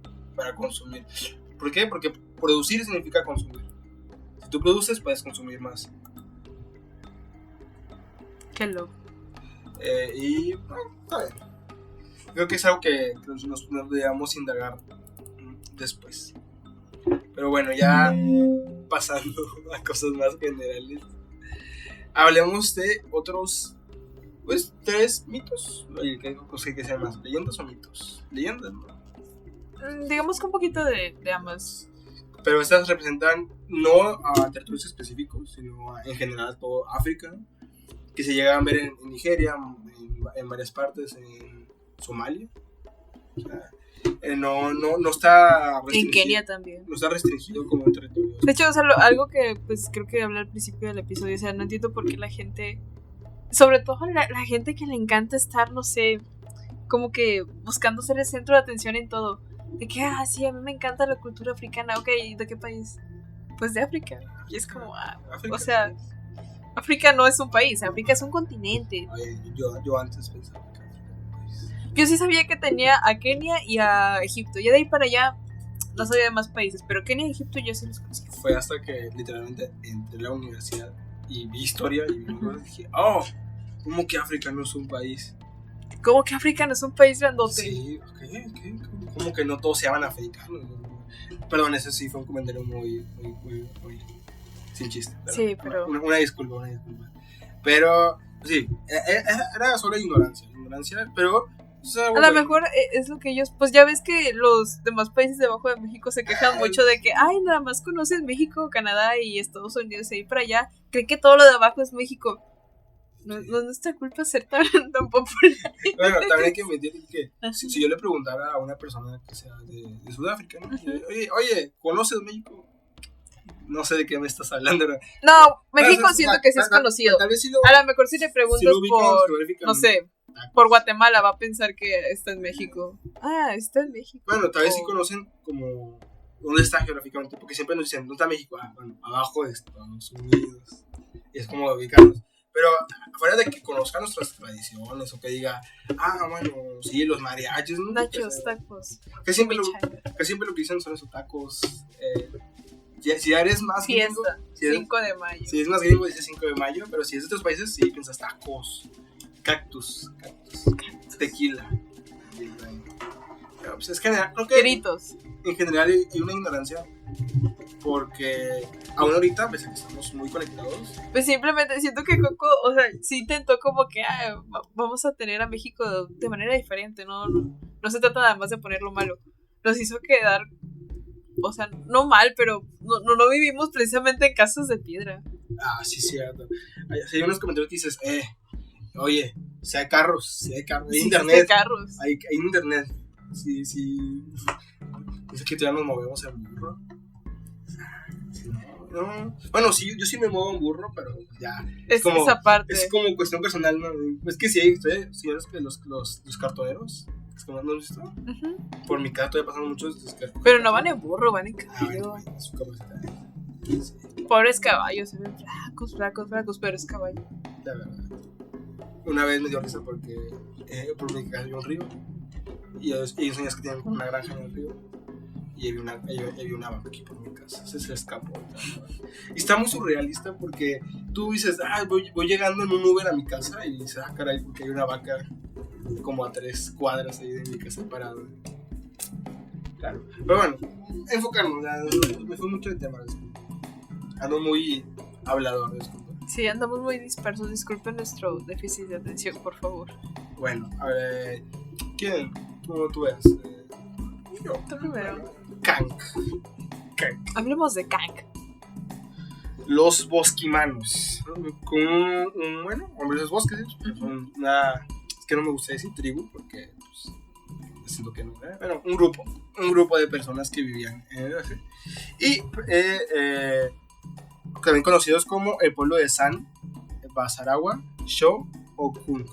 ¿Por qué? Porque producir significa consumir. Si tú produces, puedes consumir más. Qué loco. Y bueno, está bien. Creo que es algo que nos debemos indagar después. Pero bueno, ya pasando a cosas más generales, hablemos de otros, pues, 3 mitos. Oye, ¿qué sean más? ¿Leyendas o mitos? Leyendas, ¿no? Digamos que un poquito de ambas. Pero estas representan no a territorios específicos, sino en general todo África, que se llegan a ver en Nigeria, en varias partes, en Somalia. O sea, no está restringido. En Kenia también. No está restringido como un territorio. De hecho, o sea, algo que pues creo que hablé al principio del episodio, o sea, no entiendo por qué la gente, sobre todo la gente que le encanta estar, no sé, como que buscando ser el centro de atención en todo. De que, sí, a mí me encanta la cultura africana. Ok, ¿de qué país? Pues de África. Y es como, África, o sea, África no es un país, África es un continente. Oye, yo antes pensaba que África era un país. Yo sí sabía que tenía a Kenia y a Egipto. Ya de ahí para allá no sabía de más países, pero Kenia y Egipto yo sí los conocía. Fue hasta que literalmente entré a la universidad y vi historia y dije, ¿cómo que África no es un país? ¿Cómo que África no es un país grandote? Sí, ¿cómo que no todos se llaman africanos? Perdón, ese sí fue un comentario muy sin chiste. Sí, pero... Una disculpa. Pero, sí, era solo ignorancia, pero... O sea, a lo mejor es lo que ellos... Pues ya ves que los demás países debajo de México se quejan mucho de que, nada más conoces México, Canadá y Estados Unidos y ahí para allá. Creen que todo lo de abajo es México. No es nuestra culpa ser tan popular. Bueno, también hay que admitir que si yo le preguntara a una persona que sea de Sudáfrica, ¿no? Oye, ¿conoces México? No sé de qué me estás hablando. No, México siento que sí es conocido. Tal vez sí a lo mejor si le preguntas por, no sé, por Guatemala va a pensar que está en México. Está en México. Bueno, tal vez sí conocen como dónde está geográficamente, porque siempre nos dicen, ¿dónde está México? Bueno, abajo de Estados Unidos. Y es como ubicarnos. Pero afuera de que conozcan nuestras tradiciones o que diga, bueno, sí, los mariachis, ¿no? Nachos, tacos. Que siempre lo que dicen son esos tacos. Si eres más fiesta, gringo, 5 de mayo. Si es más gringo, dices 5 de mayo, pero si es de otros países, sí piensas tacos, cactus, tequila. Pero pues es general, creo que gritos. En general hay una ignorancia porque aún ahorita, pese a que estamos muy conectados, pues simplemente siento que Coco, o sea, sí intentó como que vamos a tener a México de manera diferente, no se trata nada más de ponerlo malo, nos hizo quedar, o sea, no mal, pero no vivimos precisamente en casas de piedra. Sí, cierto. Hay unos comentarios que dices, oye, si hay carros, hay internet, hay carros, hay internet, sí, dice que todavía nos movemos en burro. No. Bueno, sí, yo sí me muevo en burro, pero ya. Es como, esa parte. Es como cuestión personal, ¿no? Es que sí hay señores que los cartoneros, es como, ¿no lo has visto? Uh-huh. Por mi casa todavía pasan muchos. Pero no van en burro, van en caballo. Sí. Pobres caballos, se ven flacos, pero es caballo. La verdad. Una vez me dio risa porque por mi casa había un río y ellos señores que tienen una granja en el río. Y había una vaca aquí por mi casa. Se escapó. Y está muy surrealista porque tú dices, voy llegando en un Uber a mi casa y dices, caray, porque hay una vaca como a 3 cuadras ahí de mi casa parada. Claro. Pero bueno, enfocarnos. Me fue mucho de tema. Ando muy hablador. Disculpa. Sí, andamos muy dispersos. Disculpen nuestro déficit de atención, por favor. Bueno, a ver. ¿Quién? ¿Cómo tú ves? Yo. Tú primero. Kank. Hablemos de Kank. Los bosquimanos. Con hombres de los bosques. Son es que no me gusta decir tribu porque pues, siento que no, pero un grupo de personas que vivían en el Asia. Y también conocidos como el pueblo de San, Basarawa, Shou o Kung.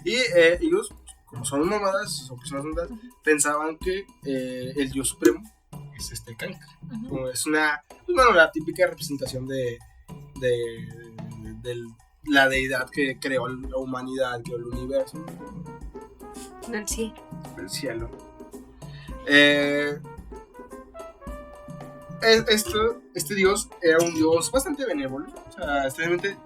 Y ellos, como son nómadas, son personas nómadas, pensaban que el dios supremo es Kang. Como es la típica representación de la deidad que creó la humanidad, que creó el universo. Del cielo. El cielo. Este dios era un dios bastante benévolo. O sea, extremadamente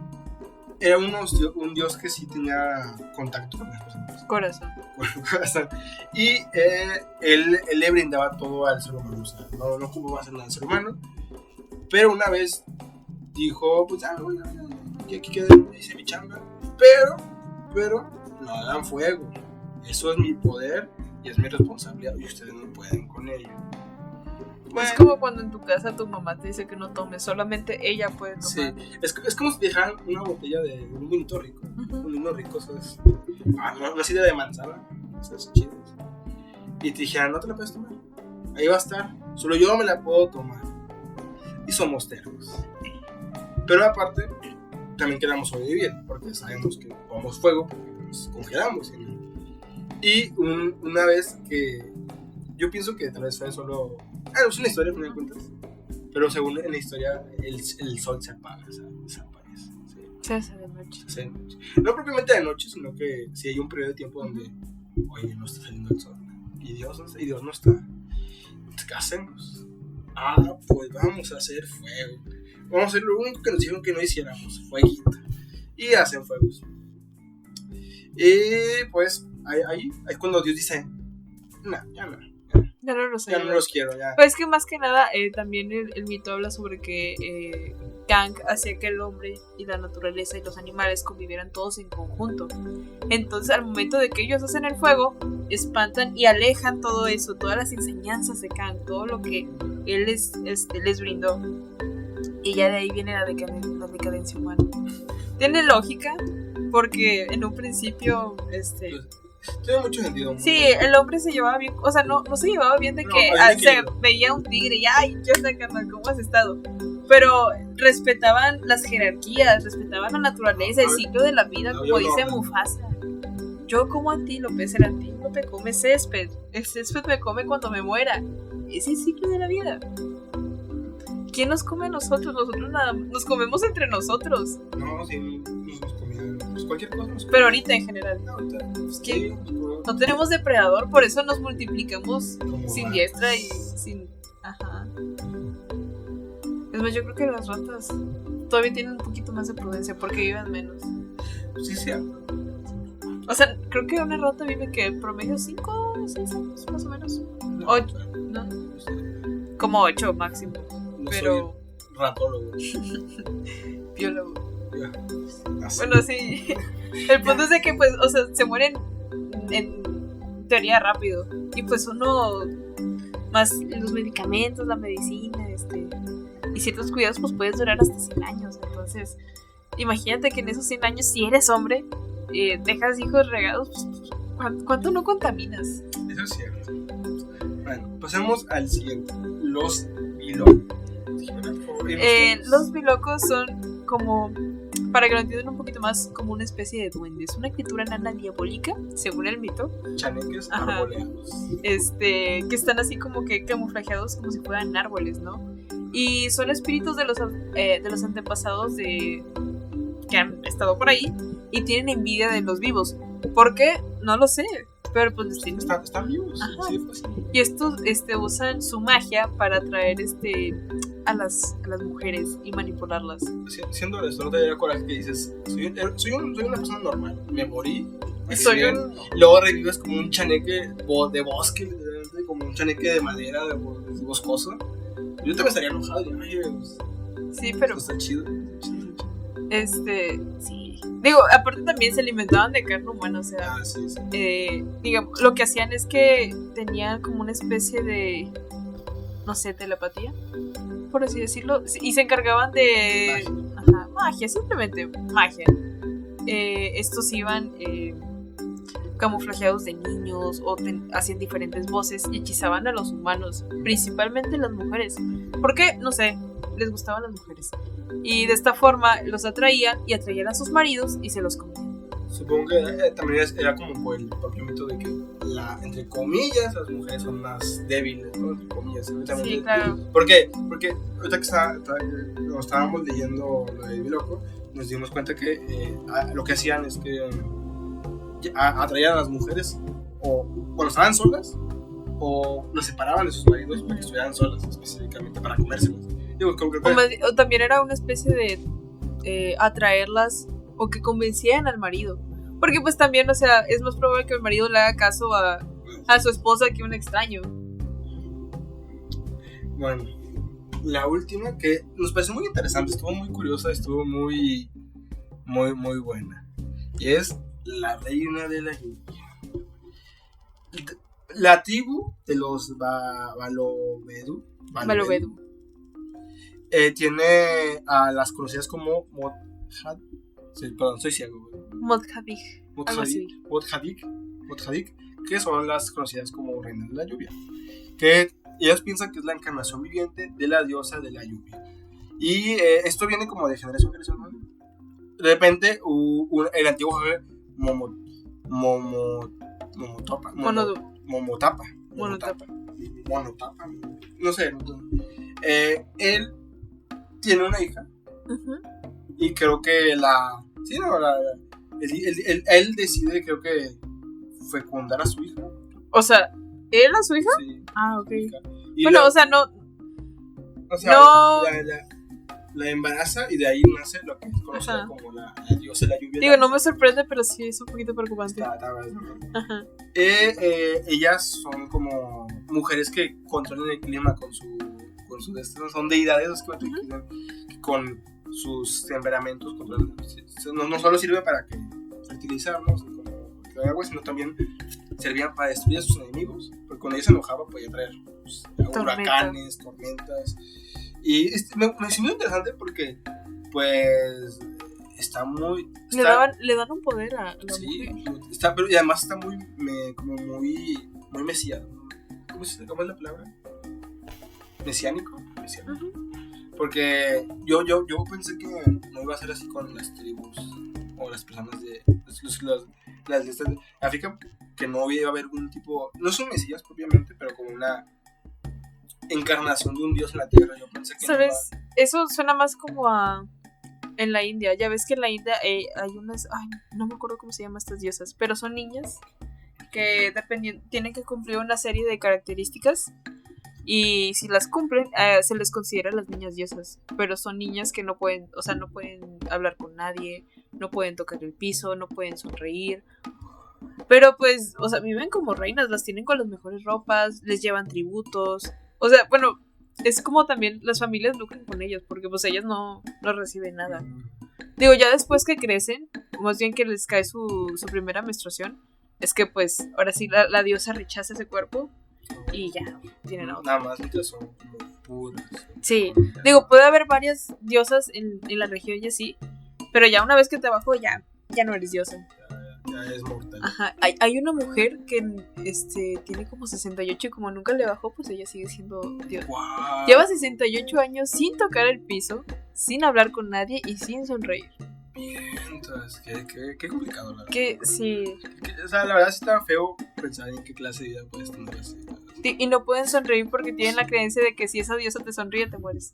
era un dios que sí tenía contacto con las personas. Corazón. Y él le brindaba todo al ser humano. O sea, no ocupaba hacer nada al ser humano. Pero una vez dijo: pues ya, aquí quedé, hice mi chamba. Pero no hagan fuego. Eso es mi poder y es mi responsabilidad. Y ustedes no pueden con ello. Es como cuando en tu casa tu mamá te dice que no tomes, solamente ella puede tomar. Sí, es como si te dejaran una botella de un vinito rico. Un vino rico, eso es. Una sidra de manzana, eso es chido. Y te dijeran: no te la puedes tomar. Ahí va a estar. Solo yo me la puedo tomar. Y somos tercos. Pero aparte, también queremos sobrevivir, porque sabemos que tomamos fuego, porque nos congelamos. Y una vez que. Yo pienso que tal vez fue solo. Es una historia, me cuentas. Pero según en la historia, el sol se apaga, o sea, desaparece. ¿Sí? Se hace de noche. Se hace de noche. No propiamente de noche, sino que si hay un periodo de tiempo donde, oye, no está saliendo el sol. Y Dios no está. Entonces, ¿qué hacemos? Pues vamos a hacer fuego. Vamos a hacer lo único que nos dijeron que no hiciéramos: fueguito. Y hacen fuegos. Y pues, ahí es cuando Dios dice: no, ya no. Ya no los quiero, ya. Pues es que más que nada, también el mito habla sobre que Kang hacía que el hombre y la naturaleza y los animales convivieran todos en conjunto. Entonces, al momento de que ellos hacen el fuego, espantan y alejan todo eso, todas las enseñanzas de Kang, todo lo que él les brindó. Y ya de ahí viene la decadencia humana. Tiene lógica, porque en un principio, tiene mucho sentido. Sí, el hombre se llevaba bien, o sea, no se llevaba bien de que se veía un tigre y ay, yo sé, carnal, ¿cómo has estado? Pero respetaban las jerarquías, respetaban la naturaleza, el ciclo de la vida, como dice Mufasa. Yo como antílope, el antílope come césped, el césped me come cuando me muera. Es el ciclo de la vida. ¿Quién nos come a nosotros? Nosotros nada, nos comemos entre nosotros. No, sí, nos comían pues cualquier cosa. Pero ahorita en general. Pues, sí, no tenemos depredador, por eso nos multiplicamos sin diestra y sin. Ajá. Es más, yo creo que las ratas todavía tienen un poquito más de prudencia porque viven menos. Sí, cierto. O sea, creo que una rata vive que promedio 5 o 6 años, más o menos. 8, ¿no? Como 8 máximo. No, pero. Soy ratólogo. Biólogo. Bueno, sí. El punto es de que, pues, o sea, se mueren en teoría rápido. Y pues uno, más los medicamentos, la medicina, y ciertos cuidados, pues puedes durar hasta 100 años. Entonces, imagínate que en esos 100 años, si eres hombre, dejas hijos regados, pues, ¿cuánto no contaminas? Eso es cierto. Bueno, pasemos al siguiente. Los bilocos. Los bilocos son como, para que lo entiendan un poquito más, como una especie de duendes, una criatura enana diabólica, según el mito. Chaneques arboleados. Que están así como que camuflajeados como si fueran árboles, ¿no? Y son espíritus de los antepasados que han estado por ahí y tienen envidia de los vivos. ¿Por qué? No lo sé. Pero pues están vivos. Sí, pues. Y estos usan su magia para atraer a las mujeres y manipularlas. Siendo honesto, no te daría coraje que dices: soy una persona normal, me morí. Luego revives como un chaneque de bosque, como un chaneque de madera, de boscoso. Yo también estaría enojado. Sí, pero está chido. Sí. Digo, aparte también se alimentaban de carne humana, o sea, digamos, lo que hacían es que tenían como una especie de, no sé, telepatía, por así decirlo, y se encargaban de magia, simplemente magia. Estos iban camuflajeados de niños o hacían diferentes voces y hechizaban a los humanos, principalmente las mujeres. Porque, no sé, les gustaban las mujeres. Y de esta forma los atraían y atraían a sus maridos y se los comían. Supongo que también era como por el propio mito de que, entre comillas, las mujeres son más débiles, ¿no? Entre comillas. Sí, claro. ¿Por qué? Porque ahorita que estábamos leyendo lo de Mi Loco, nos dimos cuenta que lo que hacían es que atraían a las mujeres o cuando estaban solas o los separaban de sus maridos para que estuvieran solas, específicamente para comérselas. Digo, o también era una especie de atraerlas o que convencieran al marido. Porque pues también, o sea, es más probable que el marido le haga caso a su esposa que un extraño. Bueno, la última que nos pareció muy interesante, estuvo muy curiosa, estuvo muy buena. Y es la reina de la lluvia. La tribu de los Balobedu tiene a las conocidas como Modjad. Sí, perdón, soy ciego. Modjadik, que son las conocidas como reinas de la lluvia. Que ellas piensan que es la encarnación viviente de la diosa de la lluvia. Y esto viene como de generación en generación, ¿no? De repente, el antiguo jefe Momotapa, no sé. Él tiene una hija. Uh-huh. Y creo que él decide, creo que fecundar a su hija. O sea, ¿él a su hija? Sí. Ah, ok. Bueno, o sea, no. O sea, no. La embaraza y de ahí nace lo que es conocida como la diosa de la lluvia. Digo, no me sorprende, pero sí es un poquito preocupante. Ajá. Ellas son como mujeres que controlan el clima con su destino. Son deidades que con sus temperamentos controlan. No solo sirve para fertilizarnos como que agua, sino también servían para destruir a sus enemigos. Porque cuando ella se enojaba podía traer huracanes, tormentas. Y me pareció muy interesante porque, pues, le dan un poder a la mujer. Pero y además está muy mesías. ¿Cómo es la palabra? Mesiánico. Uh-huh. Porque yo pensé que no iba a ser así con las tribus o las personas de las de África, que no iba a haber un tipo, no son mesías propiamente, pero como una encarnación de un dios en la tierra. Yo pensé que ¿sabes? Eso suena más como en la India. Ya ves que en la India hay unas, no me acuerdo cómo se llaman estas diosas, pero son niñas que tienen que cumplir una serie de características. Y si las cumplen, se les considera las niñas diosas. Pero son niñas que no pueden hablar con nadie, no pueden tocar el piso, no pueden sonreír. Pero pues, o sea, viven como reinas, las tienen con las mejores ropas, les llevan tributos. O sea, bueno, es como también las familias lucran con ellas, porque pues ellas no reciben nada. Digo, ya después que crecen, más bien que les cae su primera menstruación, es que pues ahora sí la diosa rechaza ese cuerpo. Y ya, tienen a otro. Nada más que son como puras. Sí, digo, puede haber varias diosas en la región y así, pero ya una vez que te bajó, ya no eres diosa. Ya es mortal. Ajá, hay una mujer que tiene como 68 y como nunca le bajó, pues ella sigue siendo diosa. Wow. Lleva 68 años sin tocar el piso, sin hablar con nadie y sin sonreír. Bien, entonces, qué complicado, la verdad. Que sí. O sea, la verdad sí está feo pensar en qué clase de vida puedes tener así. Y no pueden sonreír porque tienen la creencia de que si esa diosa te sonríe, te mueres.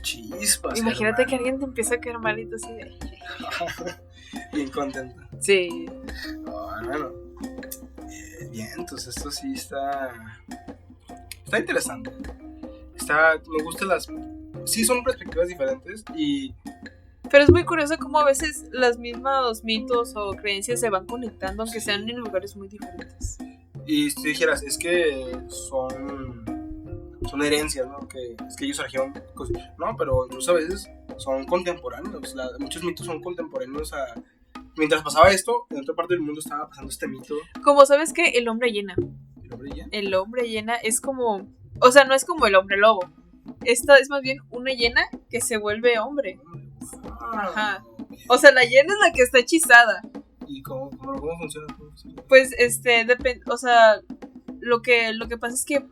Chispas. Imagínate que alguien te empieza a caer malito así de... Bien contenta. Sí. Bueno. Bien, entonces esto sí está interesante. Me gustan sí son perspectivas diferentes pero es muy curioso cómo a veces los mismos mitos o creencias se van conectando, aunque sean en lugares muy diferentes. Y si dijeras, es que son herencias, ¿no? Que es que ellos trajeron cosas. No, pero incluso a veces son contemporáneos. Muchos mitos son contemporáneos a... Mientras pasaba esto, en otra parte del mundo estaba pasando este mito. Como sabes que el hombre llena. El hombre llena es como... O sea, no es como el hombre lobo. Esta es más bien una hiena que se vuelve hombre. Ajá. O sea, la hiena es la que está hechizada. ¿Y cómo ¿Cómo funciona? Pues, depende, o sea, lo que pasa es que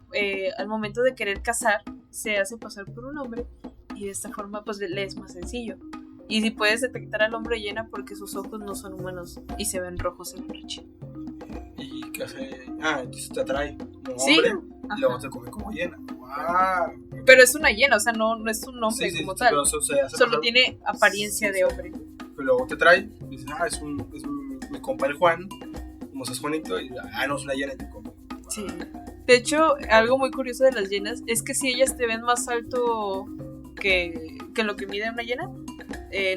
al momento de querer cazar, se hace pasar por un hombre y de esta forma, pues, le es más sencillo. Y si puedes detectar al hombre llena porque sus ojos no son humanos y se ven rojos en la noche. ¿Y qué hace? Entonces te atrae como Sí. hombre y luego te come como llena. ¡Wow! Pero es una hiena, o sea, no es un hombre como tal. Pero eso se hace Solo pasar- tiene apariencia de hombre. Pero luego te trae y dices, es mi compa el Juan, como seas Juanito, y no, es una llena y te come. Sí. De hecho, algo muy curioso de las llenas es que si ellas te ven más alto que lo que mide una llena,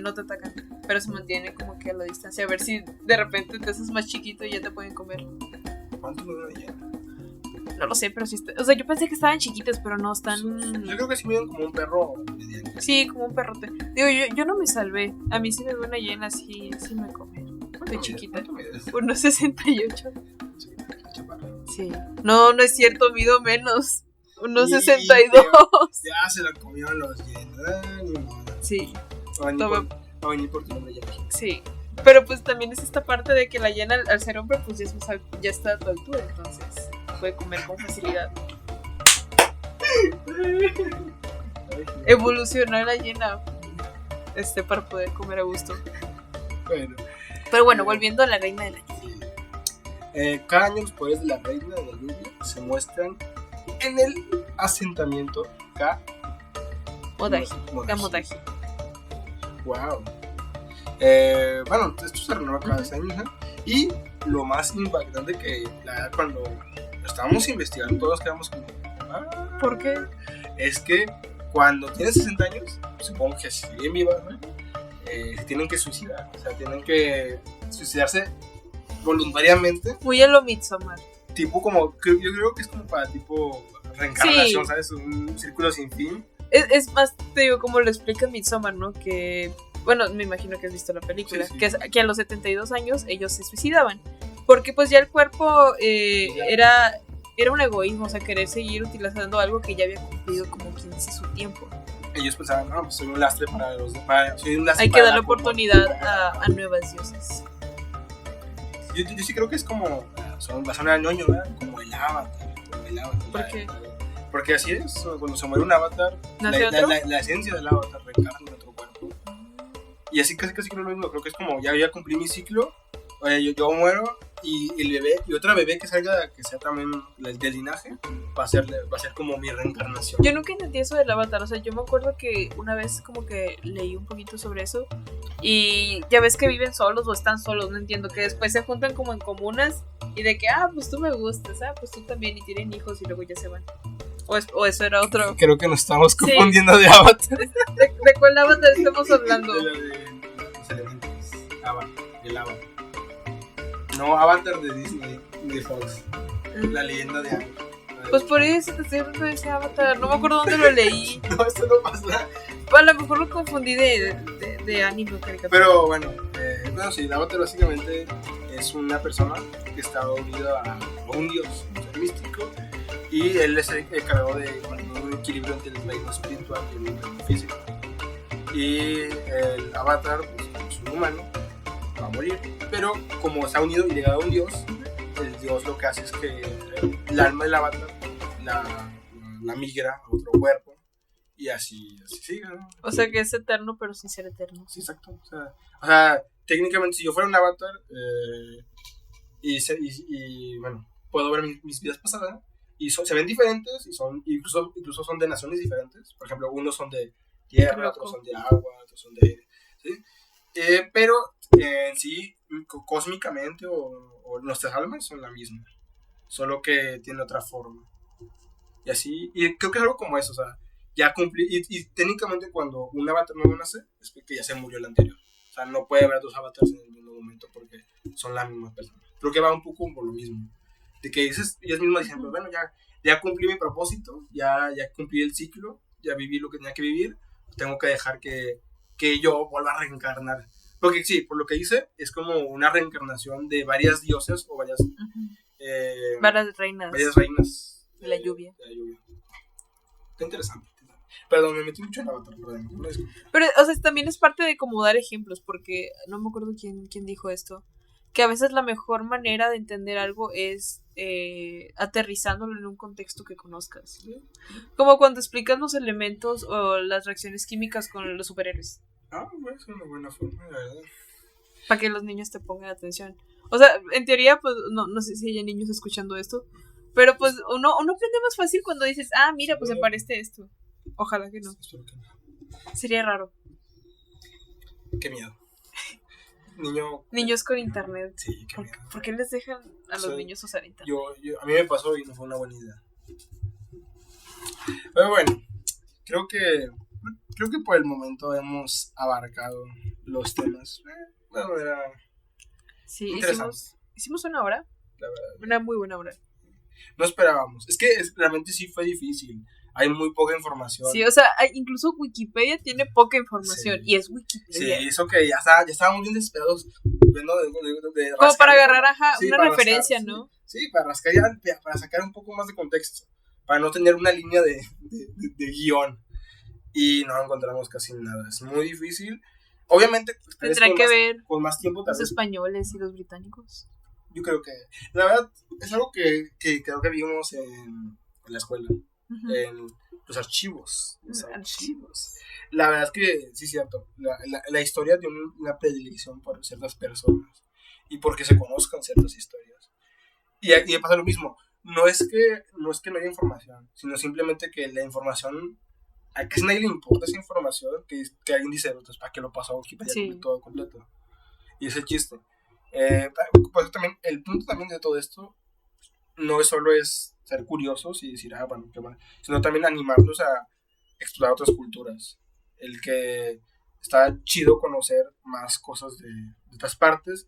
no te atacan. Pero se mantienen como que a la distancia. A ver si de repente te haces más chiquito y ya te pueden comer. ¿Cuánto mide una llena? No lo sé, pero sí. O sea, yo pensé que estaban chiquitas, pero no están. Yo creo que sí miden como un perro mediano. Sí, como un perrote. Digo, yo no me salvé. A mí si me ve una llena, sí me come. Estoy chiquita. 1.68. Sí. No es cierto, mido menos. 1.62. Ya se la comieron los llenas. Ni modo. Sí. Va a venir por tu nombre ya. Sí. Pero pues también es esta parte de que la llena al ser hombre pues ya está a tu altura, entonces puede comer con facilidad. Evolucionó la llena para poder comer a gusto. Bueno. Pero bueno, volviendo a la reina de la lluvia. Cada año los poderes de la reina de la lluvia se muestran en el asentamiento Modaji. Wow. Bueno, esto se renueva cada 6 años, ¿eh? Y lo más impactante que cuando estábamos investigando todos quedamos como ¿por qué? Es que cuando tienes 60 años, supongo que si bien vivas, ¿no? Se tienen que suicidar, o sea, tienen que suicidarse voluntariamente. Muy a lo Midsommar. Tipo como, yo creo que es como para tipo reencarnación, Sí. ¿sabes? Un círculo sin fin. Es más, te digo, como lo explica Midsommar, ¿no? Que, bueno, me imagino que has visto la película, Sí. que a los 72 años ellos se suicidaban. Porque pues ya el cuerpo era un egoísmo, o sea, querer seguir utilizando algo que ya había cumplido como quien dice su tiempo. Ellos pensaban, pues soy un lastre para los demás. Hay que darle oportunidad a nuevas diosas. Yo sí creo que es como, va a sonar ñoño, ¿verdad? Como el avatar. ¿Por qué? Porque así es, cuando se muere un avatar, ¿Nace otro? la esencia del avatar reencarna en otro cuerpo. Y así casi creo lo mismo, creo que es como, ya cumplí mi ciclo, yo muero, y el bebé, y otra bebé que salga, que sea también del linaje, va a ser como mi reencarnación. Yo nunca entendí eso del avatar, o sea, yo me acuerdo que una vez como que leí un poquito sobre eso, y ya ves que viven solos o están solos, no entiendo, que después se juntan como en comunas, y de que, pues tú me gustas, pues tú también, y tienen hijos y luego ya se van. O eso era otro. Creo que nos estamos confundiendo de avatar. ¿De cuál avatar estamos hablando? De los elementos. El avatar. No, Avatar de Disney, de Fox. La leyenda de Aang. Pues por eso te estoy hablando de ese avatar. No me acuerdo dónde lo leí. No, esto no pasa. A lo mejor lo confundí de anime o caricatura. Pero bueno, sí, el avatar básicamente es una persona que está unida a un dios místico. Y él es el encargado de mantener un equilibrio entre el reino espiritual y el reino físico. Y el avatar, pues como es un humano, va a morir. Pero como está unido y ligado a un dios, el dios lo que hace es que el alma del avatar la migra a otro cuerpo. Y así sigue, ¿no? O sea que es eterno, pero sin ser eterno. Sí, exacto. O sea técnicamente, si yo fuera un avatar y bueno, puedo ver mis vidas pasadas. Y se ven diferentes y son incluso son de naciones diferentes. Por ejemplo, unos son de tierra, otros son de agua, otros son de aire, ¿sí? Pero en sí, cósmicamente o nuestras almas son la misma, solo que tiene otra forma. Y así, y creo que es algo como eso, o sea, ya cumplí. Y técnicamente cuando un avatar nuevo nace, es porque ya se murió el anterior. O sea, no puede haber dos avatars en el mismo momento porque son la misma persona. Creo que va un poco por lo mismo. De que ellos mismos dicen, pues bueno, ya cumplí mi propósito, ya cumplí el ciclo, ya viví lo que tenía que vivir, tengo que dejar que yo vuelva a reencarnar. Porque sí, por lo que hice, es como una reencarnación de varias dioses o varias reinas de la lluvia. Qué interesante. Perdón, me metí mucho en Avatar, perdón. Pero, o sea, también es parte de como dar ejemplos, porque no me acuerdo quién dijo esto, que a veces la mejor manera de entender algo es aterrizándolo en un contexto que conozcas. Como cuando explicas los elementos o las reacciones químicas con los superhéroes. Es una buena forma, la verdad. Para que los niños te pongan atención. O sea, en teoría, pues, no sé si hay niños escuchando esto, pero pues uno aprende más fácil cuando dices, mira, pues aparece esto. Ojalá que no. Espero que no. Sería raro. Qué miedo. Niños con internet. Sí, qué miedo. ¿Por qué les dejan a los niños usar internet? A mí me pasó y no fue una buena idea. Pero bueno, creo que por el momento hemos abarcado los temas. Bueno, era interesante. Hicimos una hora. La verdad. Una muy buena hora. No esperábamos. Es que realmente sí fue difícil. Hay muy poca información. Sí, o sea, incluso Wikipedia tiene poca información. Sí. Y es Wikipedia. Sí, eso que ya estábamos bien desesperados. Viendo de como para agarrar una referencia, rascar, ¿no? Sí, para rascar para sacar un poco más de contexto. Para no tener una línea de guión. Y no encontramos casi nada. Es muy difícil. Obviamente, tendrán que ver con más tiempo. Los españoles y los británicos. Yo creo que, la verdad, es algo que creo que vimos en la escuela. Uh-huh. En los archivos. La verdad es que, sí, cierto. La historia tiene una predilección por ciertas personas. Y porque se conozcan ciertas historias. Y pasa lo mismo. No es que no haya información, sino simplemente que la información, a casi nadie le importa esa información, que alguien dice, entonces, ¿para qué lo pasó a Wikipedia? Sí. Todo completo. Y es el chiste. Pues también, el punto también de todo esto no es solo ser curiosos y decir, bueno, qué bueno, sino también animarnos a explorar otras culturas. El que está chido conocer más cosas de otras partes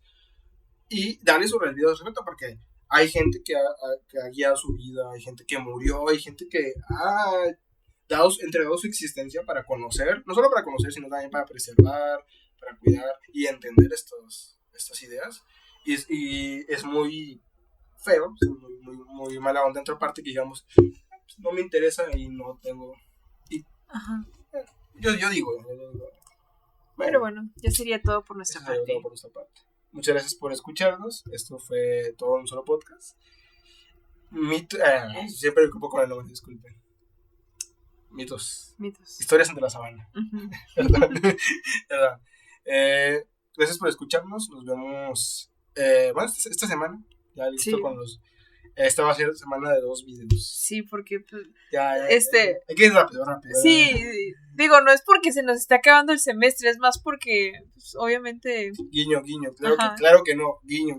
y darle su debido respeto, porque hay gente que ha guiado su vida, hay gente que murió, hay gente que ha entregado su existencia para conocer, no solo para conocer, sino también para preservar, para cuidar y entender estas ideas. Y es muy feo, muy, muy mala onda en otra parte que digamos, no me interesa y no tengo. Ajá. Yo digo. Pero bueno, ya sería todo por nuestra parte. Muchas gracias por escucharnos. Esto fue todo en un solo podcast. Siempre me ocupo con el nombre, disculpen. Mitos. Historias entre la sabana. Uh-huh. ¿Verdad? Gracias por escucharnos. Nos vemos esta semana. Ya listo, sí. Esta va a ser semana de 2 videos. Sí, porque hay que ir rápido. Sí, digo, no es porque se nos está acabando el semestre, es más porque pues, obviamente. Guiño, claro que no, guiño.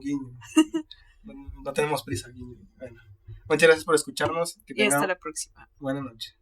No tenemos prisa, guiño. Bueno, muchas gracias por escucharnos. Y hasta la próxima. Buenas noches.